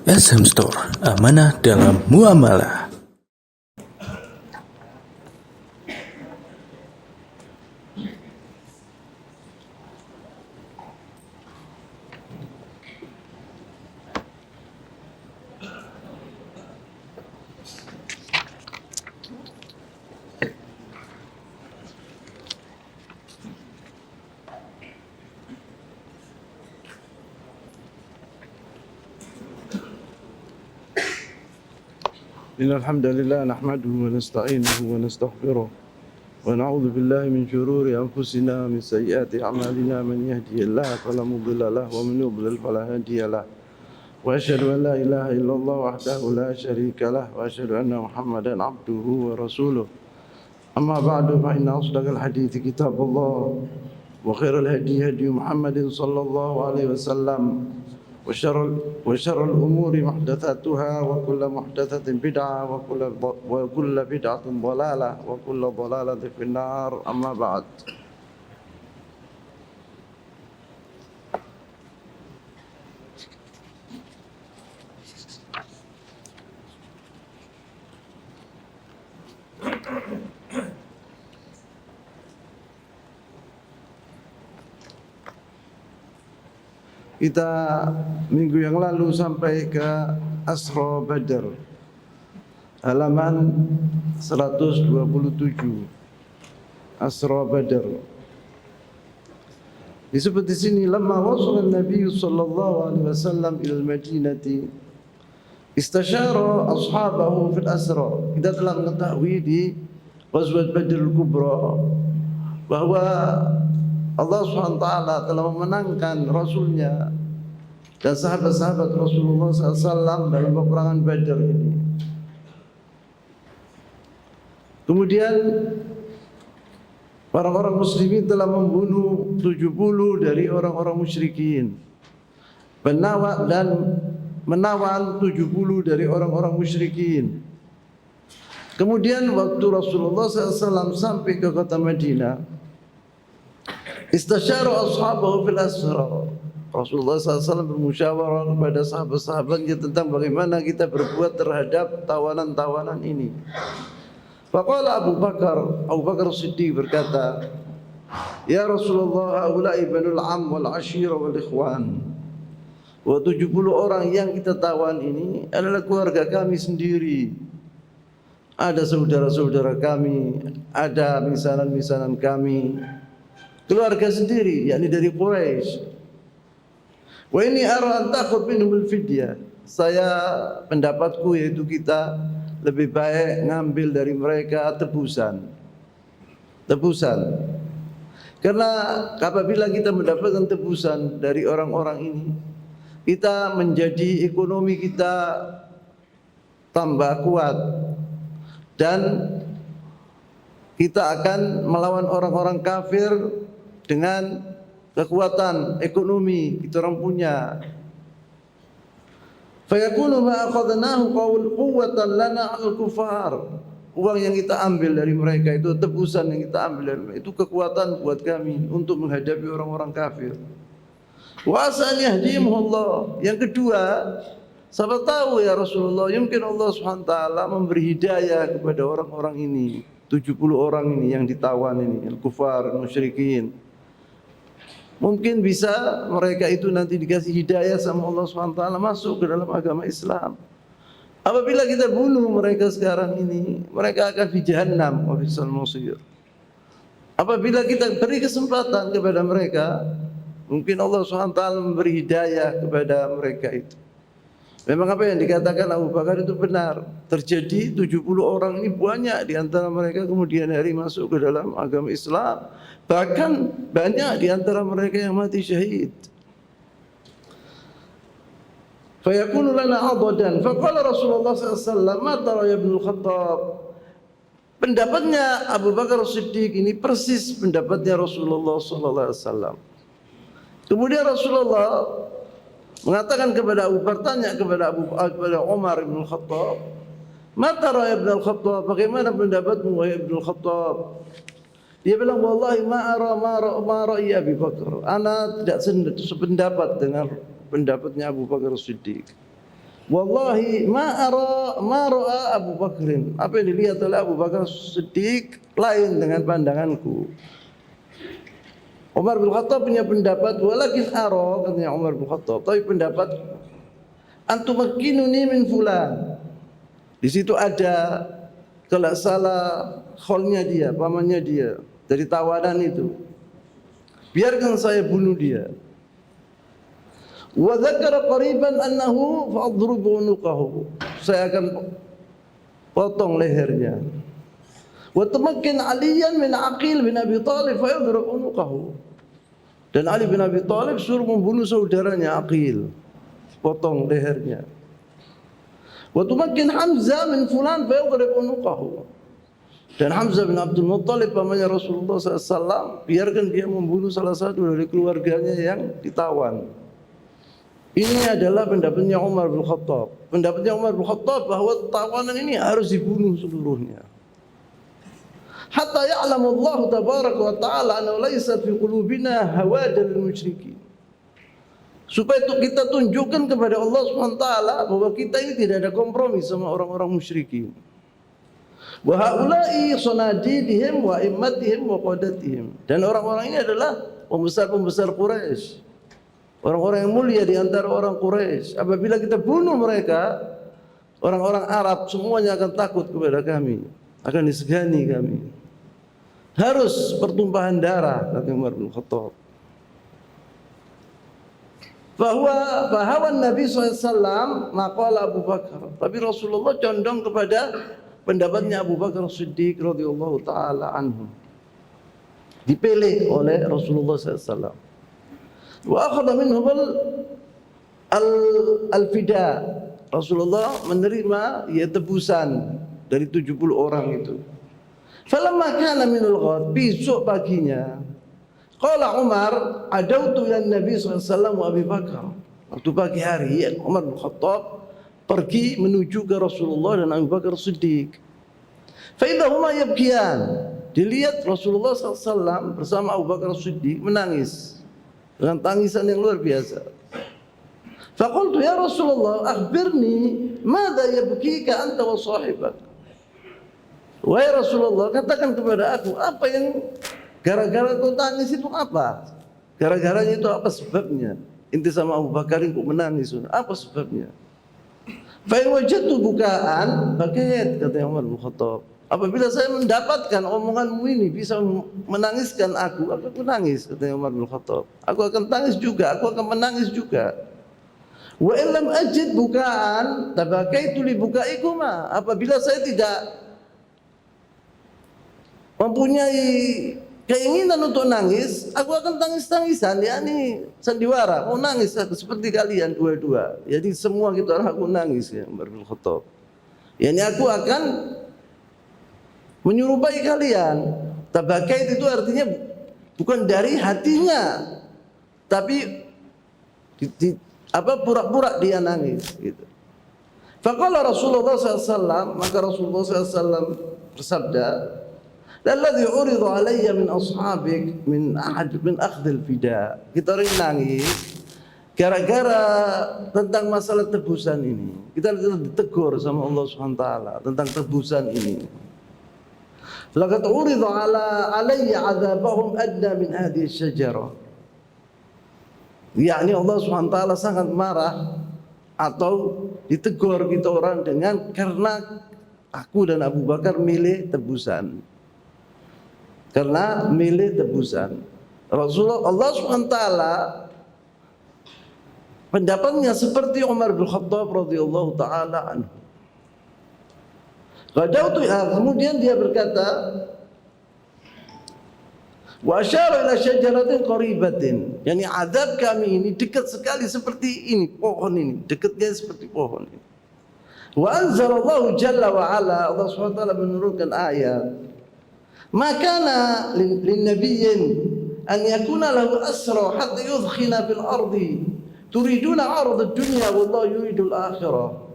SM Store, amanah dalam muamalah. إن الحمد لله نحمده ونستعينه ونستغفره ونعوذ بالله من شرور أنفسنا ومن سيئات أعمالنا من يهدي الله فلا مضل له ومن يضلل فلا هادي له وأشهد أن لا إله إلا الله وحده لا شريك له وأشهد أن محمدا عبده ورسوله أما بعد فإن أصدق الحديث كتاب الله وخير الهدي هدي محمد صلى الله عليه وسلم وشر الأمور محدثاتها وكل محدثة بدعة وكل بدعة ضلالة وكل ضلالة في النار أما بعد. Kita minggu yang lalu sampai ke Asra Badar, halaman 127. Asra Badar disebut di sini, lamma wasala Nabi sallallahu alaihi wasallam ila al-Madinati istasyara ashabahu fil asra. Kita telah mengetahui di Ghazwat Badr al-Kubra bahwa Allah SWT telah memenangkan Rasulnya dan sahabat-sahabat Rasulullah SAW dalam peperangan Badar ini. Kemudian orang-orang muslimin telah membunuh 70 dari orang-orang musyrikin dan menawan 70 dari orang-orang musyrikin. Kemudian waktu Rasulullah SAW sampai ke kota Madinah, istasyara ashabahu fil asra. Rasulullah SAW bermusyawarah kepada sahabat-sahabatnya tentang bagaimana kita berbuat terhadap tawanan-tawanan ini. Faqala Abu Bakar Siddiq berkata, ya Rasulullah, haula'i banul am wal ashira wal ikhwan. Wa 70 orang yang kita tawan ini adalah keluarga kami sendiri. Ada saudara-saudara kami, ada misanan-misanan kami, keluarga sendiri, yakni dari Quraisy. Wa ini ara an takhud minhumul fidyah. Saya pendapatku yaitu kita lebih baik ngambil dari mereka tebusan. Karena apabila kita mendapatkan tebusan dari orang-orang ini, kita menjadi ekonomi kita tambah kuat dan kita akan melawan orang-orang kafir dengan kekuatan ekonomi kita orang punya. Fayakunu ma akhadnahu quwwatan lana al-kufar. Uang yang kita ambil dari mereka itu, tebusan yang kita ambil dari mereka itu kekuatan buat kami untuk menghadapi orang-orang kafir. Wa asan yahdihimullah. Yang kedua, siapa tahu ya Rasulullah, mungkin Allah SWT memberi hidayah kepada orang-orang ini, 70 orang ini yang ditawan ini, al-kufar, musyrikin. Mungkin bisa mereka itu nanti dikasih hidayah sama Allah SWT masuk ke dalam agama Islam. Apabila kita bunuh mereka sekarang ini, mereka akan di jahannam wa bisal masir. Apabila kita beri kesempatan kepada mereka, mungkin Allah SWT memberi hidayah kepada mereka itu. Memang apa yang dikatakan Abu Bakar itu benar. Terjadi 70 orang ini banyak di antara mereka kemudian hari masuk ke dalam agama Islam. Bahkan banyak di antara mereka yang mati syahid. Fayakunu lana adadan. Faqala Rasulullah SAW, ma tara ya Ibnu Khattab. Pendapatnya Abu Bakar Siddiq ini persis pendapatnya Rasulullah SAW. Kemudian Rasulullah mengatakan kepada Abu Bakar, tanya kepada Umar bin Khattab, ma tara ya Ibnu Khattab, bagaimana pendapatmu wahai Ibnu Khattab? Dia bilang, wallahi ma ra'i Abi Bakar. Ana tidak sependapat dengan pendapatnya Abu Bakar Siddiq. Wallahi ma ra'a Abu Bakrin. Apa yang dilihat oleh Abu Bakar Siddiq lain dengan pandanganku. Umar bin Khattab punya pendapat, walakin katanya Umar bin Khattab, tapi pendapat antumakkinuni min fulan. Di situ ada kalau salah kholnya dia, pamannya dia dari tawanan itu. Biarkan saya bunuh dia. Wa dzakara qariban annahu fa'adrubu unuqahu. Saya akan potong lehernya. Wa tamakkin Aliyan min Aqil bin Abi Thalib fa yadrub unuqahu. Dan Ali bin Abi Thalib suruh membunuh saudaranya Aqil, potong lehernya. Wa tamakkin Hamzah min fulan fa yadrub unuqahu. Dan Hamzah bin Abdul Muttalib pamannya Rasulullah SAW, biarkan dia membunuh salah satu dari keluarganya yang ditawan. Ini adalah pendapatnya Umar bin Khattab. Pendapatnya Umar bin Khattab bahwa tawanan ini harus dibunuh seluruhnya. Hatta ya'lamu Allah tabaraka wa ta'ala anna laisa fi qulubina hawadal musyrikin. Supaya kita tunjukkan kepada Allah Subhanahu wa taala bahwa kita ini tidak ada kompromi sama orang-orang musyrikin. Wa haula'i sanadidihim wa immatihim wa qadatihim. Dan orang-orang ini adalah pembesar-pembesar Quraisy. Orang-orang yang mulia di antara orang Quraisy. Apabila kita bunuh mereka, orang-orang Arab semuanya akan takut kepada kami, akan disegani kami. Harus pertumpahan darah, kata Umar bin Khattab. Bahwa Nabi SAW maqala Abu Bakar. Tapi Rasulullah condong kepada pendapatnya Abu Bakar Siddiq radhiyallahu taala anhu. Dipilih oleh Rasulullah SAW. Wa akhadha minhum al-fida. Rasulullah menerima tebusan dari 70 orang itu. Falamma kana minul ghad, besok paginya, qala Umar adautu ila Nabi SAW wa Abi Bakar. Waktu pagi hari Umar bin Khattab pergi menuju ke Rasulullah dan Abu Bakar Siddiq. Fa idahuma yabkiyan. Dilihat Rasulullah SAW bersama Abu Bakar Siddiq menangis dengan tangisan yang luar biasa. Faqultu ya Rasulullah akhbirni madza yabkika anta wa sahibak. Wahai Rasulullah, katakan kepada aku apa yang gara-gara kau tangis itu apa? Gara-garanya itu apa sebabnya? Inti sama Abu Bakar kok menangis, apa sebabnya? Fa in wajadtu bukaan bakayat, kata Umar bin Khattab. Apabila saya mendapatkan omonganmu ini bisa menangiskan aku menangis, kata Umar bin Khattab. Aku akan tangis juga, aku akan menangis juga. Wa illam ajid bukaan tabakaitu li bukaikuma. Apabila saya tidak mempunyai keinginan untuk nangis, aku akan tangis-tangisan, yakni sandiwara, mau nangis seperti kalian dua-dua. Jadi semua kita orang aku nangis, ya Umar bin Khattab. Yani aku akan menyerupai kalian. Tabakait itu artinya bukan dari hatinya, tapi pura-pura dia nangis gitu. Faqala Rasulullah SAW, maka Rasulullah SAW bersabda, "Alladzi urida alayya min ashabik min akhdhil fida." Kita orang nangis gara-gara tentang masalah tebusan ini. Kita ditegur sama Allah Subhanahu wa taala tentang tebusan ini. Laqad urida alayya 'adzabahum adna min hadhihi asy-syajarah. Yakni Allah Subhanahu wa taala sangat marah atau ditegur kita orang dengan karena aku dan Abu Bakar milih tebusan. Karena milih tebusan. Rasulullah Allah Subhanahu wa taala pendapatnya seperti Umar bin Khattab radhiyallahu taala anhu. Kemudian dia berkata, wa asyara ila syajaratin qaribatin, yani azab kami ini dekat sekali seperti ini, pohon ini, dekatnya seperti pohon ini. Wa anzalallahu jalla wa ala, Allah Subhanahu wa taala menurunkan ayat, makana lin nabiyyin an yakuna lahu asra hatta yudkhina fil ardi turiduna 'arada ad-dunya wallahu yuridul akhirah.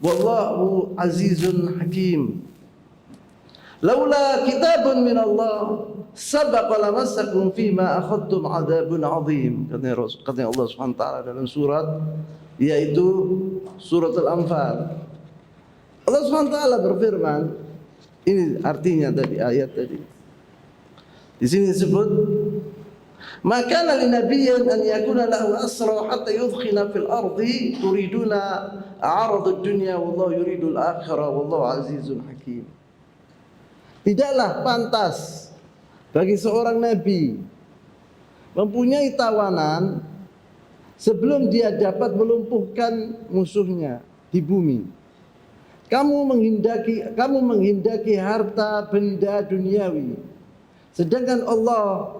Wallahu azizun hakim. Laula kitabun min Allah sabaqa lamassakum fima akhadtum adzabun azim. Katanya Allah Subhanahu wa taala dalam surat yaitu surat Al-Anfal. Allah SWT berfirman, ini artinya tadi ayat tadi. Di sini disebut, maka li nabiyyin an yakuna lahu asra hatta yudkhina fil ardi turiduna a'radud dunya wallahu yuridul akhirah wallahu azizun hakim. Tidaklah pantas bagi seorang nabi mempunyai tawanan sebelum dia dapat melumpuhkan musuhnya di bumi. Kamu menghendaki harta benda duniawi, sedangkan Allah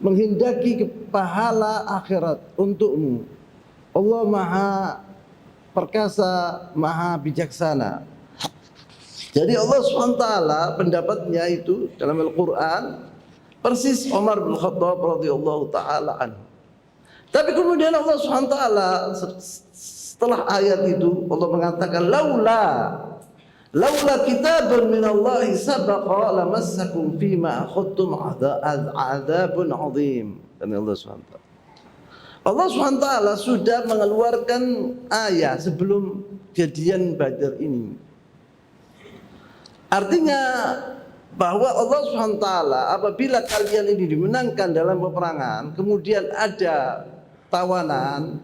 menghendaki pahala akhirat untukmu. Allah Maha Perkasa, Maha Bijaksana. Jadi Allah SWT pendapatnya itu dalam Al-Quran persis Umar bin Khattab radhiyallahu taala anhu. Tapi kemudian Allah SWT setelah ayat itu Allah mengatakan laula kitabun minallahi sabaqa lamassakum fima akhadtum adzabun adzim. Dan Allah SWT. Allah SWT sudah mengeluarkan ayat sebelum kejadian Badar ini. Artinya bahwa Allah SWT apabila kalian ini dimenangkan dalam peperangan, kemudian ada tawanan,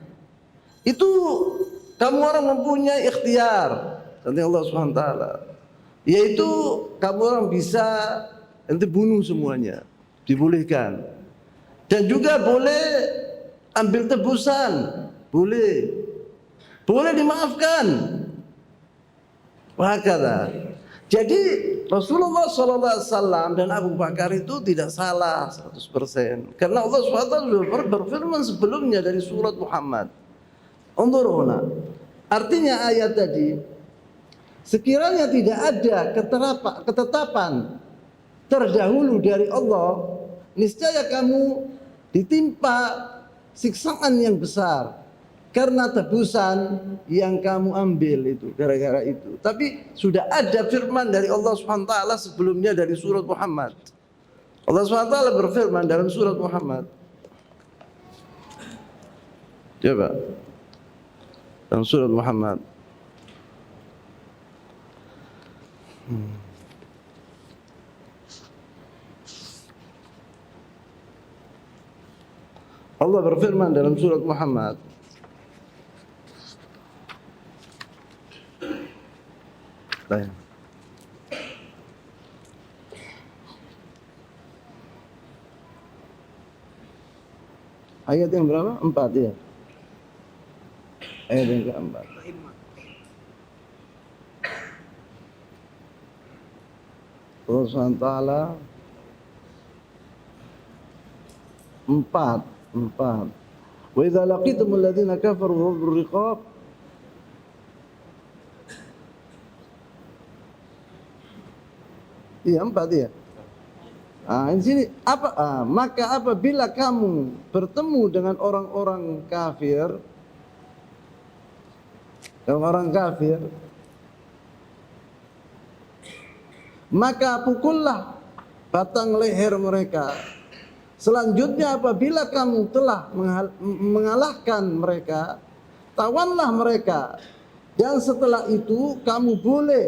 itu kamu orang mempunyai ikhtiar dari Allah SWT, yaitu kamu orang bisa nanti bunuh semuanya, dibolehkan, dan juga boleh ambil tebusan, boleh dimaafkan, wahakala. Jadi Rasulullah SAW dan Abu Bakar itu tidak salah 100%, karena Allah SWT berfirman sebelumnya dari surat Muhammad. Unzuruna. Artinya ayat tadi, sekiranya tidak ada ketetapan terdahulu dari Allah, niscaya kamu ditimpa siksaan yang besar karena tebusan yang kamu ambil itu, gara-gara itu. Tapi sudah ada firman dari Allah SWT sebelumnya dari surat Muhammad. Allah SWT berfirman dalam surat Muhammad. Coba dalam surat Muhammad. Allah berfirman dalam surat Muhammad. Ayat yang berapa? 4 ya. Ayat yang keempat. Allah SWT 4. Wa idza laqitumul ladzina kafaru ghadhur riqab Iya 4 ya. Di sini maka apabila kamu bertemu dengan orang-orang kafir, maka pukullah batang leher mereka. Selanjutnya apabila kamu telah mengalahkan mereka, tawanlah mereka, dan setelah itu kamu boleh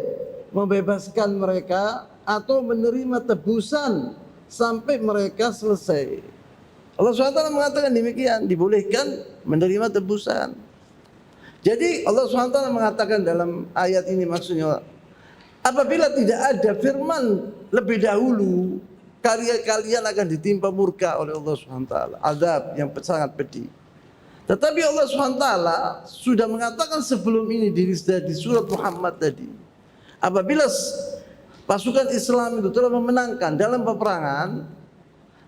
membebaskan mereka atau menerima tebusan sampai mereka selesai. Allah SWT mengatakan demikian, dibolehkan menerima tebusan. Jadi Allah SWT mengatakan dalam ayat ini maksudnya, apabila tidak ada firman lebih dahulu, kalian akan ditimpa murka oleh Allah SWT, azab yang sangat pedih. Tetapi Allah SWT sudah mengatakan sebelum ini di surat Muhammad tadi, apabila pasukan Islam itu telah memenangkan dalam peperangan,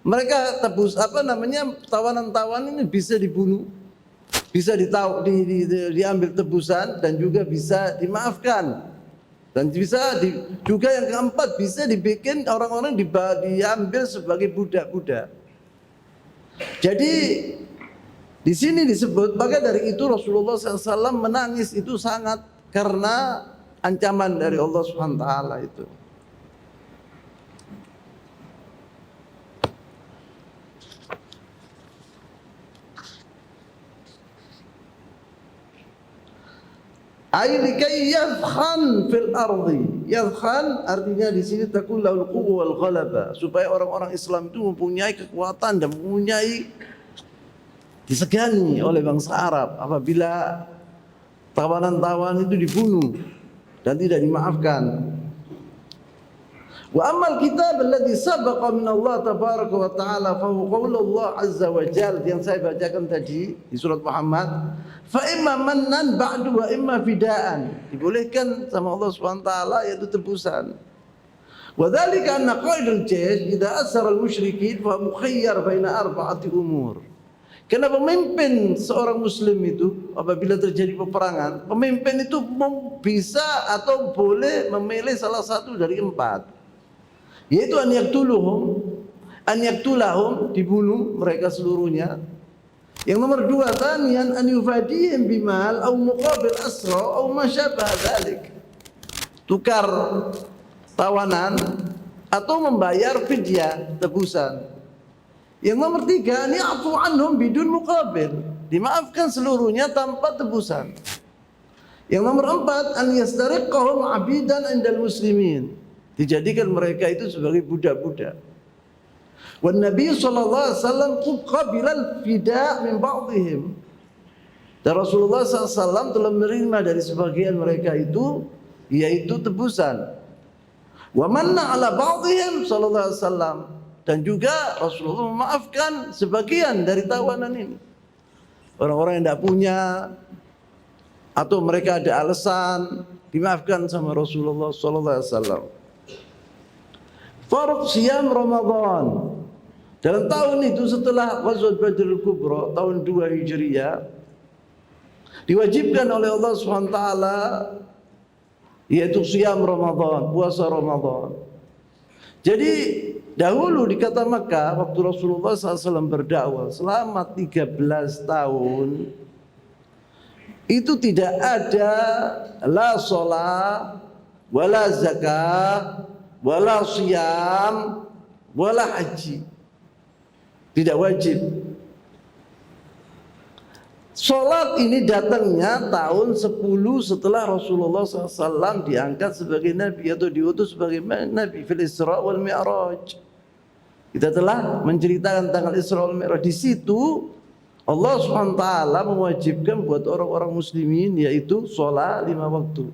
mereka tawanan-tawanan ini bisa dibunuh, bisa diambil tebusan, dan juga bisa dimaafkan, dan bisa juga yang keempat bisa dibikin orang-orang diambil sebagai budak-budak. Jadi di sini disebut, maka dari itu Rasulullah SAW menangis itu sangat karena ancaman dari Allah SWT itu. Ai likai yadkhan fil ardi. Yadkhan artinya di sini takun lahul quwwa wal ghalaba, supaya orang-orang Islam itu mempunyai kekuatan dan mempunyai disegani oleh bangsa Arab apabila tawanan-tawanan itu dibunuh dan tidak dimaafkan. Wa ammal kitab alladhi sabaqa min Allah tabaraka wa ta'ala fa huwa qaulullah azza wa jalla yang saya bacakan tadi di surat Muhammad, fa imma mannan ba'du wa imma fidaan, dibolehkan sama Allah Subhanahu wa taala yaitu tebusan. Wa dzalika anna qaidul jaysh idza asara al-musyrikin fa mukhayyar baina arba'ati umur. Karena pemimpin seorang muslim itu apabila terjadi peperangan, pemimpin itu bisa atau boleh memilih salah satu dari 4. Yaitu an yaktulahum, dibunuh mereka seluruhnya. Yang nomor 2, tanian an yufadihim bimal au muqabil asra au ma syabaha dzalik. Tukar tawanan atau membayar fidyah, tebusan. Yang nomor 3, an ya'fu anhum bidun muqabil, dimaafkan seluruhnya tanpa tebusan. Yang nomor 4, an yastariqahum abidan indal muslimin, dijadikan mereka itu sebagai budak-budak. Wan Nabi sallallahu alaihi wasallam qabilal fida' min ba'dihim. Dan Rasulullah SAW telah menerima dari sebagian mereka itu yaitu tebusan. Wa manna ala ba'dihim sallallahu alaihi wasallam, dan juga Rasulullah memaafkan sebagian dari tawanan ini. Orang-orang yang tidak punya atau mereka ada alasan, dimaafkan sama Rasulullah sallallahu alaihi wasallam. Farq siyam Ramadan. Dalam tahun itu setelah Ghazwat Badrul Kubra tahun 2 Hijriah, diwajibkan oleh Allah SWT yaitu siyam Ramadan, puasa Ramadan. Jadi dahulu di kota Makkah waktu Rasulullah SAW berdakwah selama 13 tahun itu tidak ada la shalah wala zakah wala siyam wala haji, tidak wajib. Salat ini datangnya tahun 10 setelah Rasulullah SAW diangkat sebagai Nabi atau diutus sebagai Nabi fil Isra wal Mi'raj. Kita telah menceritakan tanggal Isra wal Mi'raj. Di situ Allah SWT mewajibkan buat orang-orang muslimin yaitu salat 5 waktu.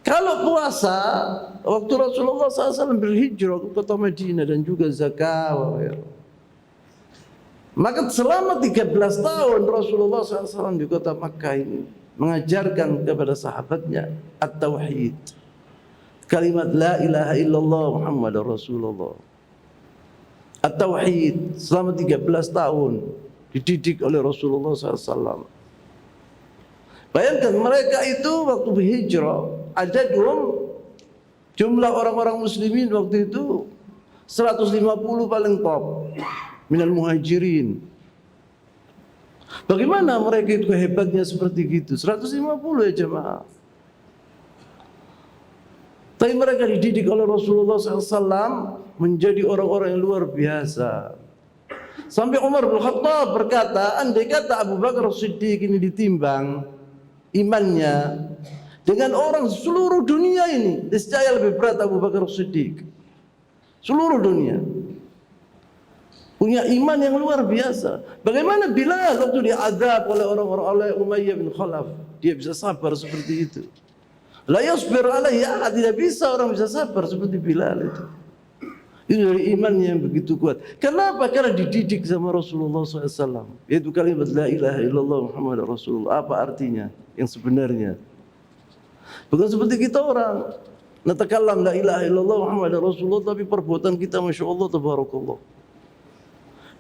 Kalau puasa, waktu Rasulullah SAW berhijrah ke kota Madinah dan juga zakat, maka selama 13 tahun Rasulullah SAW di kota Makkah ini mengajarkan kepada sahabatnya at-tauhid, kalimat la ilaha illallah Muhammadar Rasulullah. At-tauhid selama 13 tahun dididik oleh Rasulullah SAW. Bayangkan mereka itu waktu berhijrah ada jumlah orang-orang muslimin waktu itu 150 paling top minal muhajirin. Bagaimana mereka itu hebatnya seperti gitu? 150 ya jemaah. Tapi mereka dididik oleh Rasulullah SAW menjadi orang-orang yang luar biasa. Sampai Umar bin Khattab berkata, andai kata Abu Bakar Siddiq ini ditimbang imannya dengan orang seluruh dunia ini, niscaya lebih berat Abu Bakar Siddiq. Seluruh dunia punya iman yang luar biasa. Bagaimana Bilal waktu diazab oleh orang-orang oleh Umayyah bin Khalaf, dia bisa sabar seperti itu. La yasbir alaihi ahad, tidak bisa orang bisa sabar seperti Bilal itu. Itu dari imannya yang begitu kuat. Kenapa? Karena dididik sama Rasulullah SAW. Yaitu kalimat la ilaha illallah Muhammadar Rasulullah. Apa artinya yang sebenarnya? Bukan seperti kita orang natakallam la ilaha illallah Muhammadar Rasulullah, tapi perbuatan kita Masya Allah tabarakallah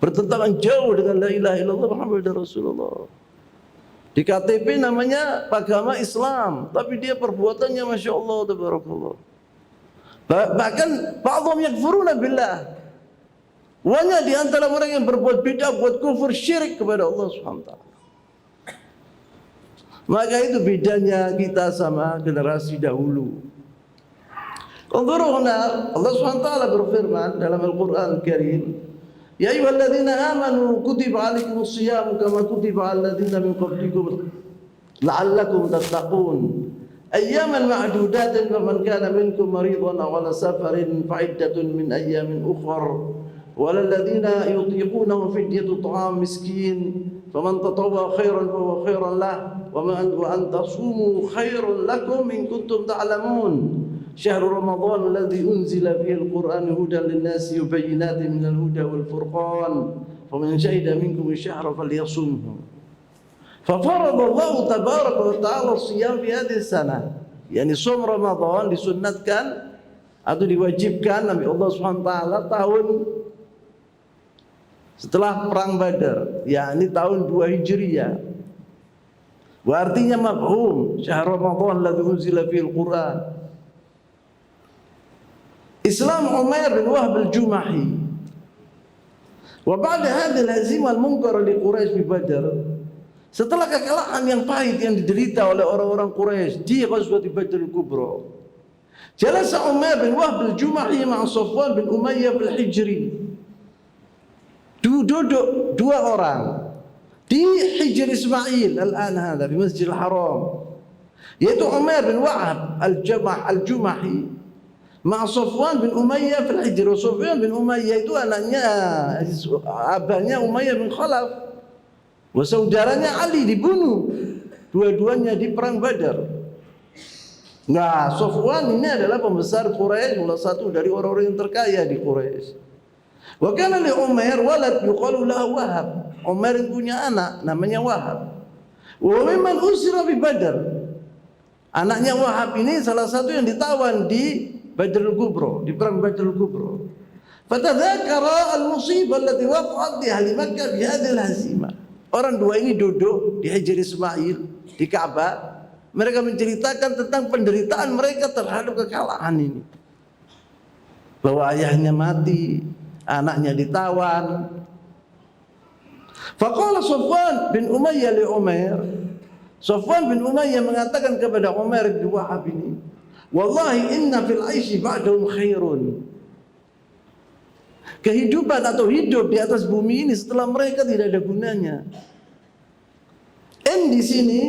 bertentangan jauh dengan la ilaha illallah Muhammadar Rasulullah. Di KTP namanya agama Islam, tapi dia perbuatannya Masya Allah tabarakallah. Bahkan ba'dhum yakfuruna billah. Banyak di antara orang yang berbuat bid'ah, buat kufur, syirik kepada Allah Subhanahu wa taala. Maka itu bedanya kita sama generasi dahulu. Unzuruna, Allah Subhanahu wa taala berfirman dalam Al-Qur'an Al-Karim, ya ayyuhalladzina amanu kutiba alaikumus shiyam kama kutiba alal ladzina min qablikum la'allakum tattaqun. Ayyaman ma'dudatin faman kana minkum maridan aw ala safarin fa'iddatun min ayyamin ukhra walal ladzina yutiqunahu fidyatun ta'am miskin faman tatawwa khairan fa huwa khairan lah wa an tasumu khairan lakum in kuntum ta'lamun. Syahrul Ramadan alladzi unzila fihi al-Qur'an hudan lin-nasi wa bayyinatin minal huda wal furqan faman syahida minkum asy-syahra falyasumhu. ففرض الله تبارك وتعالى الصيام في هذه السنة. Yani som Ramadan disunnatkan atau diwajibkan oleh Allah Subhanahu wa taala tahun setelah perang Badar, yakni tahun 2 Hijriah. Wa artinya mafhum syahr Ramadan alladzi unzila fihi al-Qur'an. Islam Umair bin Wahb al-Jumahi. Wa ba'da hadhihi al-hazimah al-munkara li Quraisy fi Badar. Setelah kekalahan yang pahit yang diderita oleh orang-orang Quraisy di Ghazwat Badr al-Kubra, jalasa Umair bin Wahb al-Jumahi ma'a Safwan bin Umayyah al-Hijri. Duduk dua orang di Hijr Ismail al-an hada di Masjidil Haram, yaitu Umair bin Wahb al-Jumahi ma'a Safwan bin Umayyah al-Hijri. Safwan bin Umayyah itu anaknya, abahnya Umayyah bin Khalaf. Saudaranya Ali dibunuh dua-duanya di perang Badar. Nah, Safwan ini adalah pembesar Quraisy, salah satu dari orang-orang yang terkaya di Quraisy. Wa kana li Umair walad yuqalu lahu Wahab. Umair punya anak namanya Wahab. Wa mimman usira fi Badar. Anaknya Wahab ini salah satu yang ditawan di Badrul Kubra, di perang Badrul Kubra. Fatadzakara al-musibah allati waqa'at di ahli Makkah bi hadhihi al-hazimah. Orang dua ini duduk di Hijr Ismail di Ka'bah. Mereka menceritakan tentang penderitaan mereka terhadap kekalahan ini. Bahwa ayahnya mati, anaknya ditawan. Faqala Safwan bin Umayyah li Umair. Safwan bin Umayyah mengatakan kepada Umair bin Wahab ini, "Wallahi inna fil 'aishi ba'dahum khairun." Kehidupan atau hidup di atas bumi ini setelah mereka tidak ada gunanya. In di sini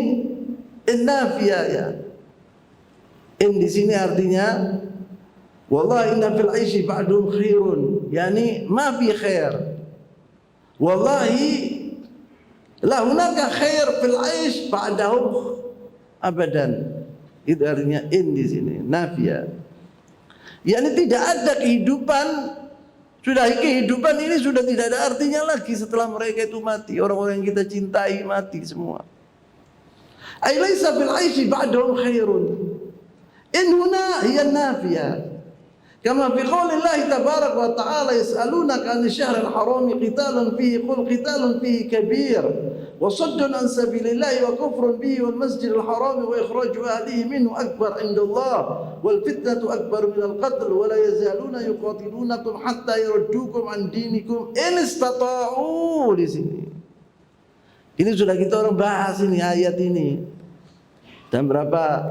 innafiyah ya. In di sini artinya wallahi inna fil 'aishi ba'dahum khairun, yani ma fi khair. Wallahi la hunaka khair fil 'aish ba'dahum abadan. Itu artinya in di sini nafiyah. Yani tidak ada kehidupan. Sudah kehidupan ini sudah tidak ada artinya lagi setelah mereka itu mati. Orang-orang yang kita cintai mati semua. Ay laisa fil 'aishi ba'dahum khairun. In huna hiya nafiyah. Kama fi qoulillahi tabaraka wa ta'ala yas'alunaka 'anil syahril harami qitalun fihi qul qitalun fihi kabir wa saddun an sabilillahi wa kufrun bihi wal masjidil harami wa ikhraju ahlihi minhu akbar 'indallah wal fitnatu akbar minal qatl wa la yazaluna yuqatilunakum hatta yaruddukum an dinikum in istata'u. Di sini ini sudah kita orang bahas ini ayat ini dan berapa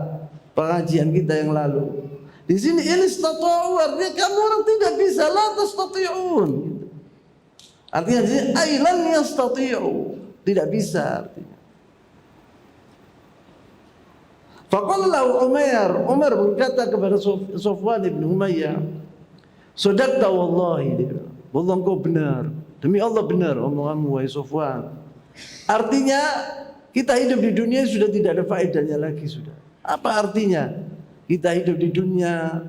pengajian kita yang lalu. Di sini in istata'u artinya kamu orang tidak bisa, la tastati'un. Artinya di sini ay lan yastati'u, tidak bisa artinya. Faqala lahu Umar berkata kepada Safwan bin Umayyah, "Sadaqta wallahi." Wallah engkau benar. Demi Allah benar omonganmu wahai Safwan. Artinya kita hidup di dunia sudah tidak ada faedahnya lagi sudah. Apa artinya? Kita hidup di dunia,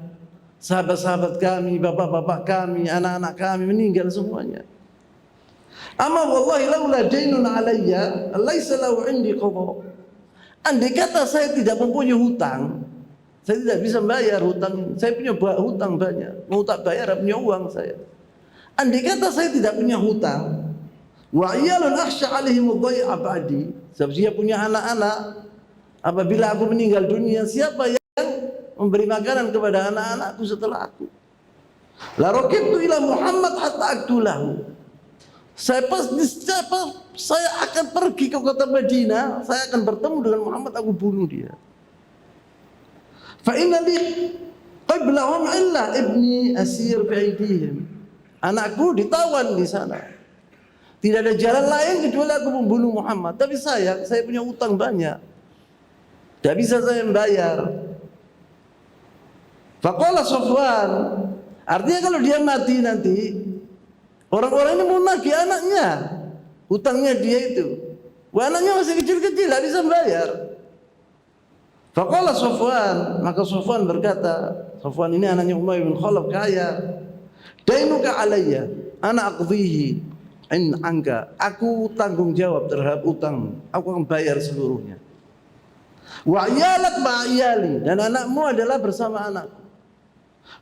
sahabat-sahabat kami, bapak-bapak kami, anak-anak kami meninggal semuanya. Amma wallahi laula dainun alayya laisa lahu indi qada. Andai kata saya tidak mempunyai hutang, saya tidak bisa bayar hutang. Saya punya hutang banyak, mau tak bayar punya uang saya. Andai kata saya tidak punya hutang, wa iyalun akhsha alaihim dhai'a ba'di. Sebab saya punya anak-anak, apabila aku meninggal dunia, siapa yang memberi makanan kepada anak-anakku setelah aku? La raqibtu ila Muhammad hatta aktulahu. Saya akan pergi ke kota Madinah, saya akan bertemu dengan Muhammad, aku bunuh dia. Fa inna li qablahum illa ibni asir fi aydihim. Anakku ditawan di sana. Tidak ada jalan lain kecuali aku membunuh Muhammad. Tapi saya punya utang banyak. Tidak bisa saya membayar. Faqala Safwan, artinya kalau dia mati nanti, orang-orang ini mau nagih anaknya, hutangnya dia itu. Wah, anaknya masih kecil-kecil, tidak bisa membayar. Faqala Safwan, maka Safwan berkata, Safwan ini anaknya Umayyah bin Khalaf kaya. Dainuka alayya, ana aqdhihi in anka. Aku tanggung jawab terhadap utang. Aku akan bayar seluruhnya. Wa iyalak ma'iyali, dan anakmu adalah bersama anakku.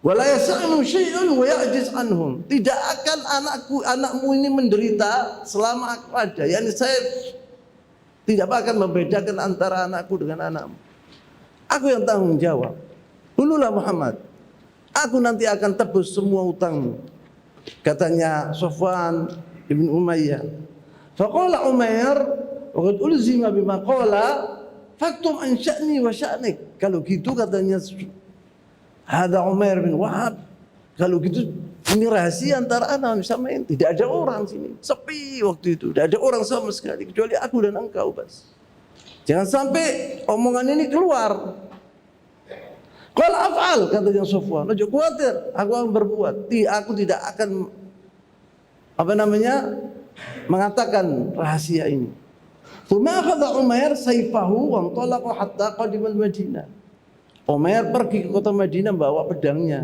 Wa la yas'anu syai'un wa ya'jiz anhum. Tidak akan anakmu ini menderita selama aku ada. Yani saya tidak akan membedakan antara anakku dengan anakmu. Aku yang tanggung jawab. Dululah Muhammad, aku nanti akan tebus semua utangmu. Katanya Safwan ibn Umayyah. Faqala Umair, wa qad ulzima bima qala, faktum an sya'ni wa sya'nik. Kalau gitu katanya Hada Umair bin Wahab, kalau gitu ini rahasia antara anak sama ini. Tidak ada orang sini, sepi waktu itu. Tidak ada orang sama sekali kecuali aku dan engkau bas. Jangan sampai omongan ini keluar. Qal af'al, katanya Safwan. Jangan khawatir, aku akan berbuat. Aku tidak akan mengatakan rahasia ini. Tsumma akhadha Umair sayfahu wa intalaqa hatta qadima al-Madinah. Umair pergi ke kota Madinah bawa pedangnya.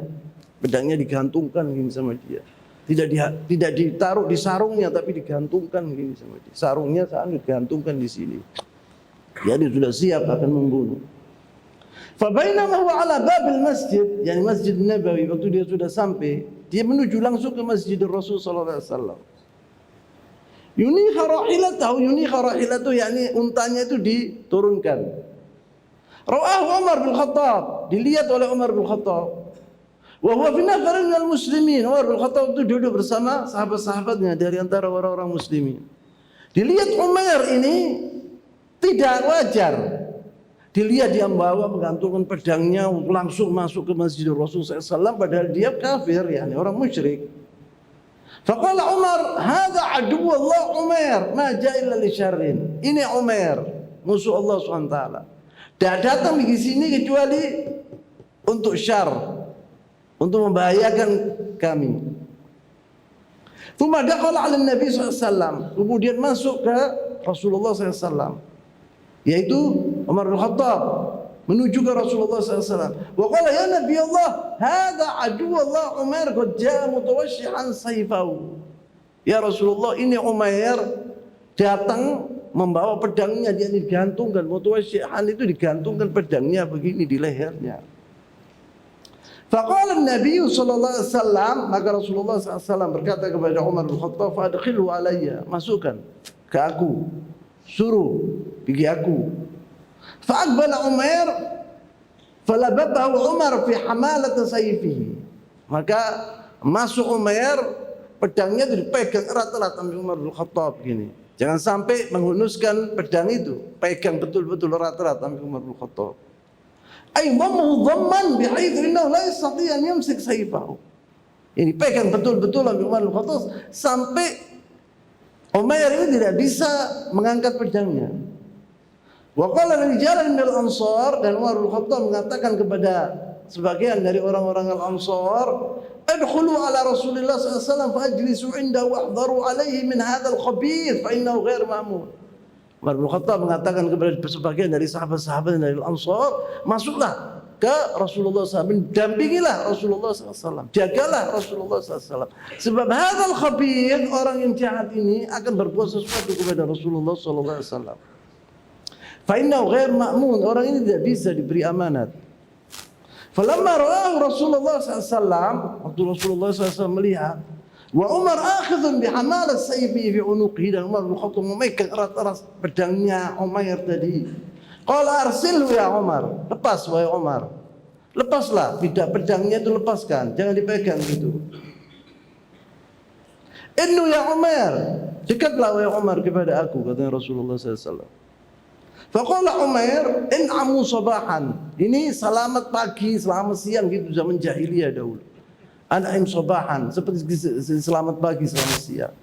Pedangnya digantungkan gini sama dia. Tidak ditaruh di sarungnya tapi digantungkan gini sama dia. Sarungnya saat digantungkan di sini. Jadi sudah siap akan membunuh. Fa bainama huwa ala babil masjid, yani Masjid Nabawi, waktu dia sudah sampai, dia menuju langsung ke Masjid Rasul sallallahu alaihi wasallam. Yunikha rahilatahu, yakni untanya itu diturunkan. Ra'ahu Umar bin Khattab, dilihat oleh Umar bin Khattab. Wa huwa fi nafarin minal muslimin. Umar bin Khattab itu duduk bersama sahabat-sahabatnya dari antara orang-orang muslimin. Dilihat Umar ini tidak wajar. Dilihat dia membawa menggantungkan pedangnya langsung masuk ke Masjid Rasulullah SAW, padahal dia kafir, yakni orang musyrik. Faqala Umar, hadza aduwwullah Umar, ma ja'a illa li syarrin. Ini Umar, musuh Allah SWT. Tidak datang di sini kecuali untuk syar, untuk membahayakan kami. Tsumma dakhala 'ala Nabi SAW, kemudian masuk ke Rasulullah SAW, yaitu Umar bin Khattab menuju ke Rasulullah SAW. Wa qala ya Nabi Allah, hadza aduwwullah Umar qad jaa mutawashshihan sayfahu. Ya Rasulullah, ini Umair datang membawa pedangnya, dia digantungkan. Mutawashshihan itu digantungkan pedangnya begini di lehernya. Faqala Nabi sallallahu alaihi wasallam, maka Rasulullah SAW berkata kepada Umar bin Khattab, fadkhilhu alayya, masukkan ke aku, suruh pergi aku. Fa'aqbala Umair falababahu Umar fi hamalat sayfihi. Maka masuk Umair, pedangnya itu dipegang erat-erat oleh Umar bin Khattab gini. Jangan sampai menghunuskan pedang itu, pegang betul-betul erat-erat oleh Umar bin Khattab. Ay dhammahu dhamman bihaitsu innahu la yastati' an yumsik sayfahu. Ini pegang betul-betul oleh Umar bin Khattab sampai Umair ini tidak bisa mengangkat pedangnya. Wa qala rijalan minal ansar, dan Umar bin Khattab mengatakan kepada sebagian dari orang-orang al-ansar, adkhulu ala Rasulillah sallallahu alaihi wasallam fajlisu indahu wahdharu alaihi min hadzal khabith fa innahu ghair ma'mun. Umar bin Khattab mengatakan kepada sebagian dari sahabat-sahabat dari al-ansar, masuklah ke Rasulullah SAW, dampingilah Rasulullah SAW, jagalah Rasulullah SAW. Sebab hadzal khabith, orang yang jahat ini akan berbuat sesuatu kepada Rasulullah SAW. Fa'innahu ghair ma'mun, orang ini tidak bisa diberi amanat. Falamma ra'ahu Rasulullah SAW, waktu Rasulullah SAW melihat, wa Umar akhidhun bihamalat sayfi fi unuqihi, dan Umar bin Khattab memegang erat-erat pedangnya Umair tadi. Qala arsilhu ya Umar, lepas wahai Umar, lepaslah, tidak pedangnya itu lepaskan, jangan dipegang gitu. Innu ya Umar, dekatlah wahai Umar kepada aku, kata Rasulullah SAW. Faqala Umair, in'amu sabahan. Ini selamat pagi, selamat siang gitu zaman jahiliyah dahulu. An'im sabahan, seperti selamat pagi, selamat siang.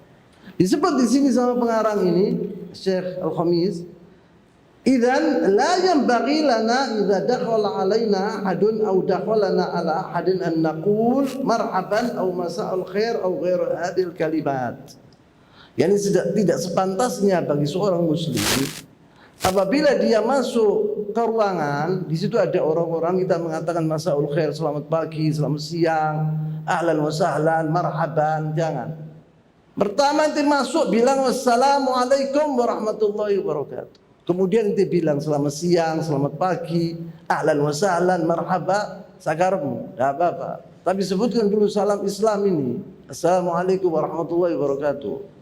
Disebut di sini sama pengarang ini, Syekh Al-Khamis, Idzan la yanbaghi lana idza dakhala alaina ahadun aw dakhalana ala ahadin an naqul marhaban aw masa'al khair aw ghairu hadhil kalimat. Yani tidak sepantasnya bagi seorang muslim apabila dia masuk ke ruangan, di situ ada orang-orang, kita mengatakan masa'ul khair, selamat pagi, selamat siang, ahlan wa sahlan, marhaban, jangan. Pertama nanti masuk bilang wassalamualaikum warahmatullahi wabarakatuh. Kemudian nanti bilang selamat siang, selamat pagi, ahlan wa sahlan, marhaba, sakarmu, tidak apa-apa. Tapi sebutkan dulu salam Islam ini. Assalamualaikum warahmatullahi wabarakatuh.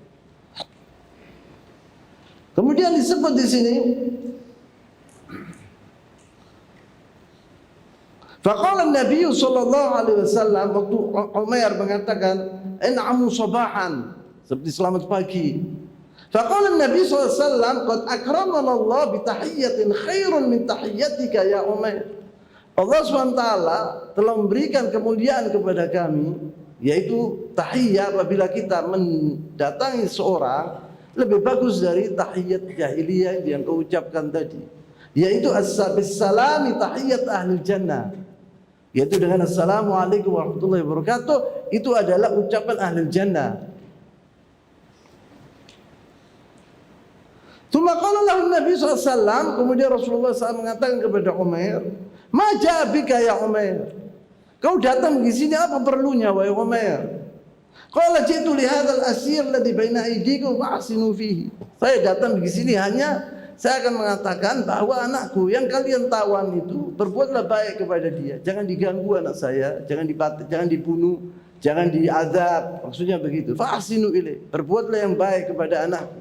Kemudian disebut di sini, faqala Nabi sallallahu alaihi wasallam, waktu Umair mengatakan in'amu sabahan, seperti selamat pagi. Faqala Nabi sallallahu alaihi wasallam qad akramana Allah bi tahiyyatin khairun min tahiyyatika ya Umair. Allah SWT telah memberikan kemuliaan kepada kami, yaitu tahiyat apabila kita mendatangi seorang lebih bagus dari tahiyat jahiliyah yang kau ucapkan tadi, yaitu as-salami tahiyat ahli jannah, yaitu dengan assalamualaikum warahmatullahi wabarakatuh. Itu adalah ucapan ahli jannah. Tsumma qala lahu Nabi SAW, kemudian Rasulullah SAW mengatakan kepada Umair, ma ja'abika ya Umair, kau datang di sini apa perlunya wahai Umair? Qala ji'tu li hadzal asir alladhi baina aydikum fa'sinu fihi. Saya datang di sini hanya saya akan mengatakan bahwa anakku yang kalian tawan itu, berbuatlah baik kepada dia. Jangan diganggu anak saya, jangan dibunuh, jangan diazab. Maksudnya begitu. Fa'sinu ilaih. Berbuatlah yang baik kepada anakku.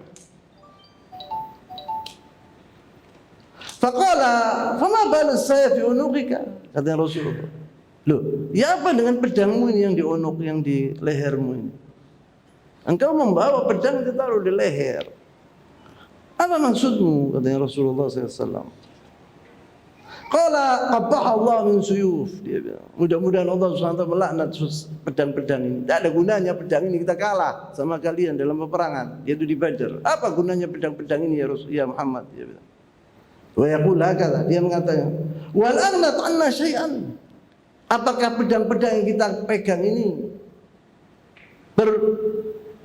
Faqala fama balus saya fi unuqika, kata Rasulullah. Loh, ya apa dengan pedangmu ini yang di unuk, yang di lehermu ini? Engkau membawa pedang ditaruh di leher. Apa maksudmu? Katanya Rasulullah SAW. Qala qabbaha Allah min suyuf. Dia bilang, mudah-mudahan Allah SWT melaknat pedang-pedang ini. Tidak ada gunanya pedang ini, kita kalah sama kalian dalam peperangan, yaitu di Badar. Apa gunanya pedang-pedang ini ya Rasul, ya Muhammad? Dia bilang. Wa yaqul hakadha, dia mengatakan, wal aghnat 'anna syai'an. Apakah pedang-pedang yang kita pegang ini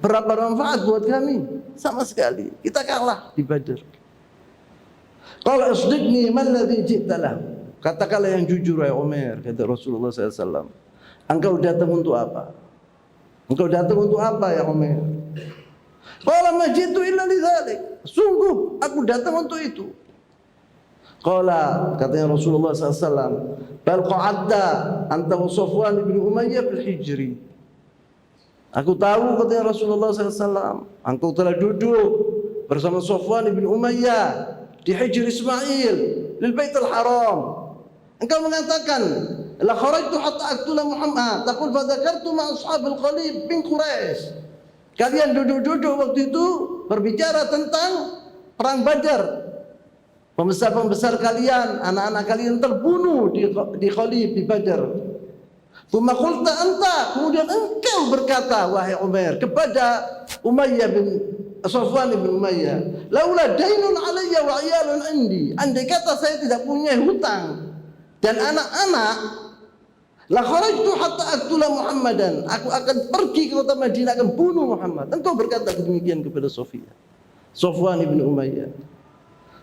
berapa manfaat buat kami? Sama sekali. Kita kalah di Badar. Qala asdiqni man ladzi ji'ta lahu. Katakanlah yang jujur ya Umar, kata Rasulullah SAW. Engkau datang untuk apa? Engkau datang untuk apa ya Umar? Qala ma ji'tu illa lidzalik. Sungguh aku datang untuk itu. Qala, katanya Rasulullah SAW, bal qa'adta anta wa Safwan bin Umayyah fil hijri. Aku tahu, katanya Rasulullah SAW, engkau telah duduk bersama Safwan bin Umayyah di Hijr Ismail lil Baitul Haram. Engkau mengatakan, la kharajtu hatta aqtula Muhammad, taqul fa dzakartu ma ashabil qalib bin Quraisy. Kalian duduk-duduk waktu itu berbicara tentang perang Badar. Pembesar-pembesar kalian, anak-anak kalian terbunuh di Khalib, di Badar. Tsumma qulta anta, kemudian engkau berkata wahai Umar kepada Umayyah bin Safwan bin Umayyah, laula dainun alayya wa iyalun indi. Andai kata saya tidak punya hutang dan anak-anak, la kharajtu hatta aqtula Muhammadan. Aku akan pergi ke kota Madinah, akan bunuh Muhammad. Engkau berkata demikian kepada Safwan bin Umayyah.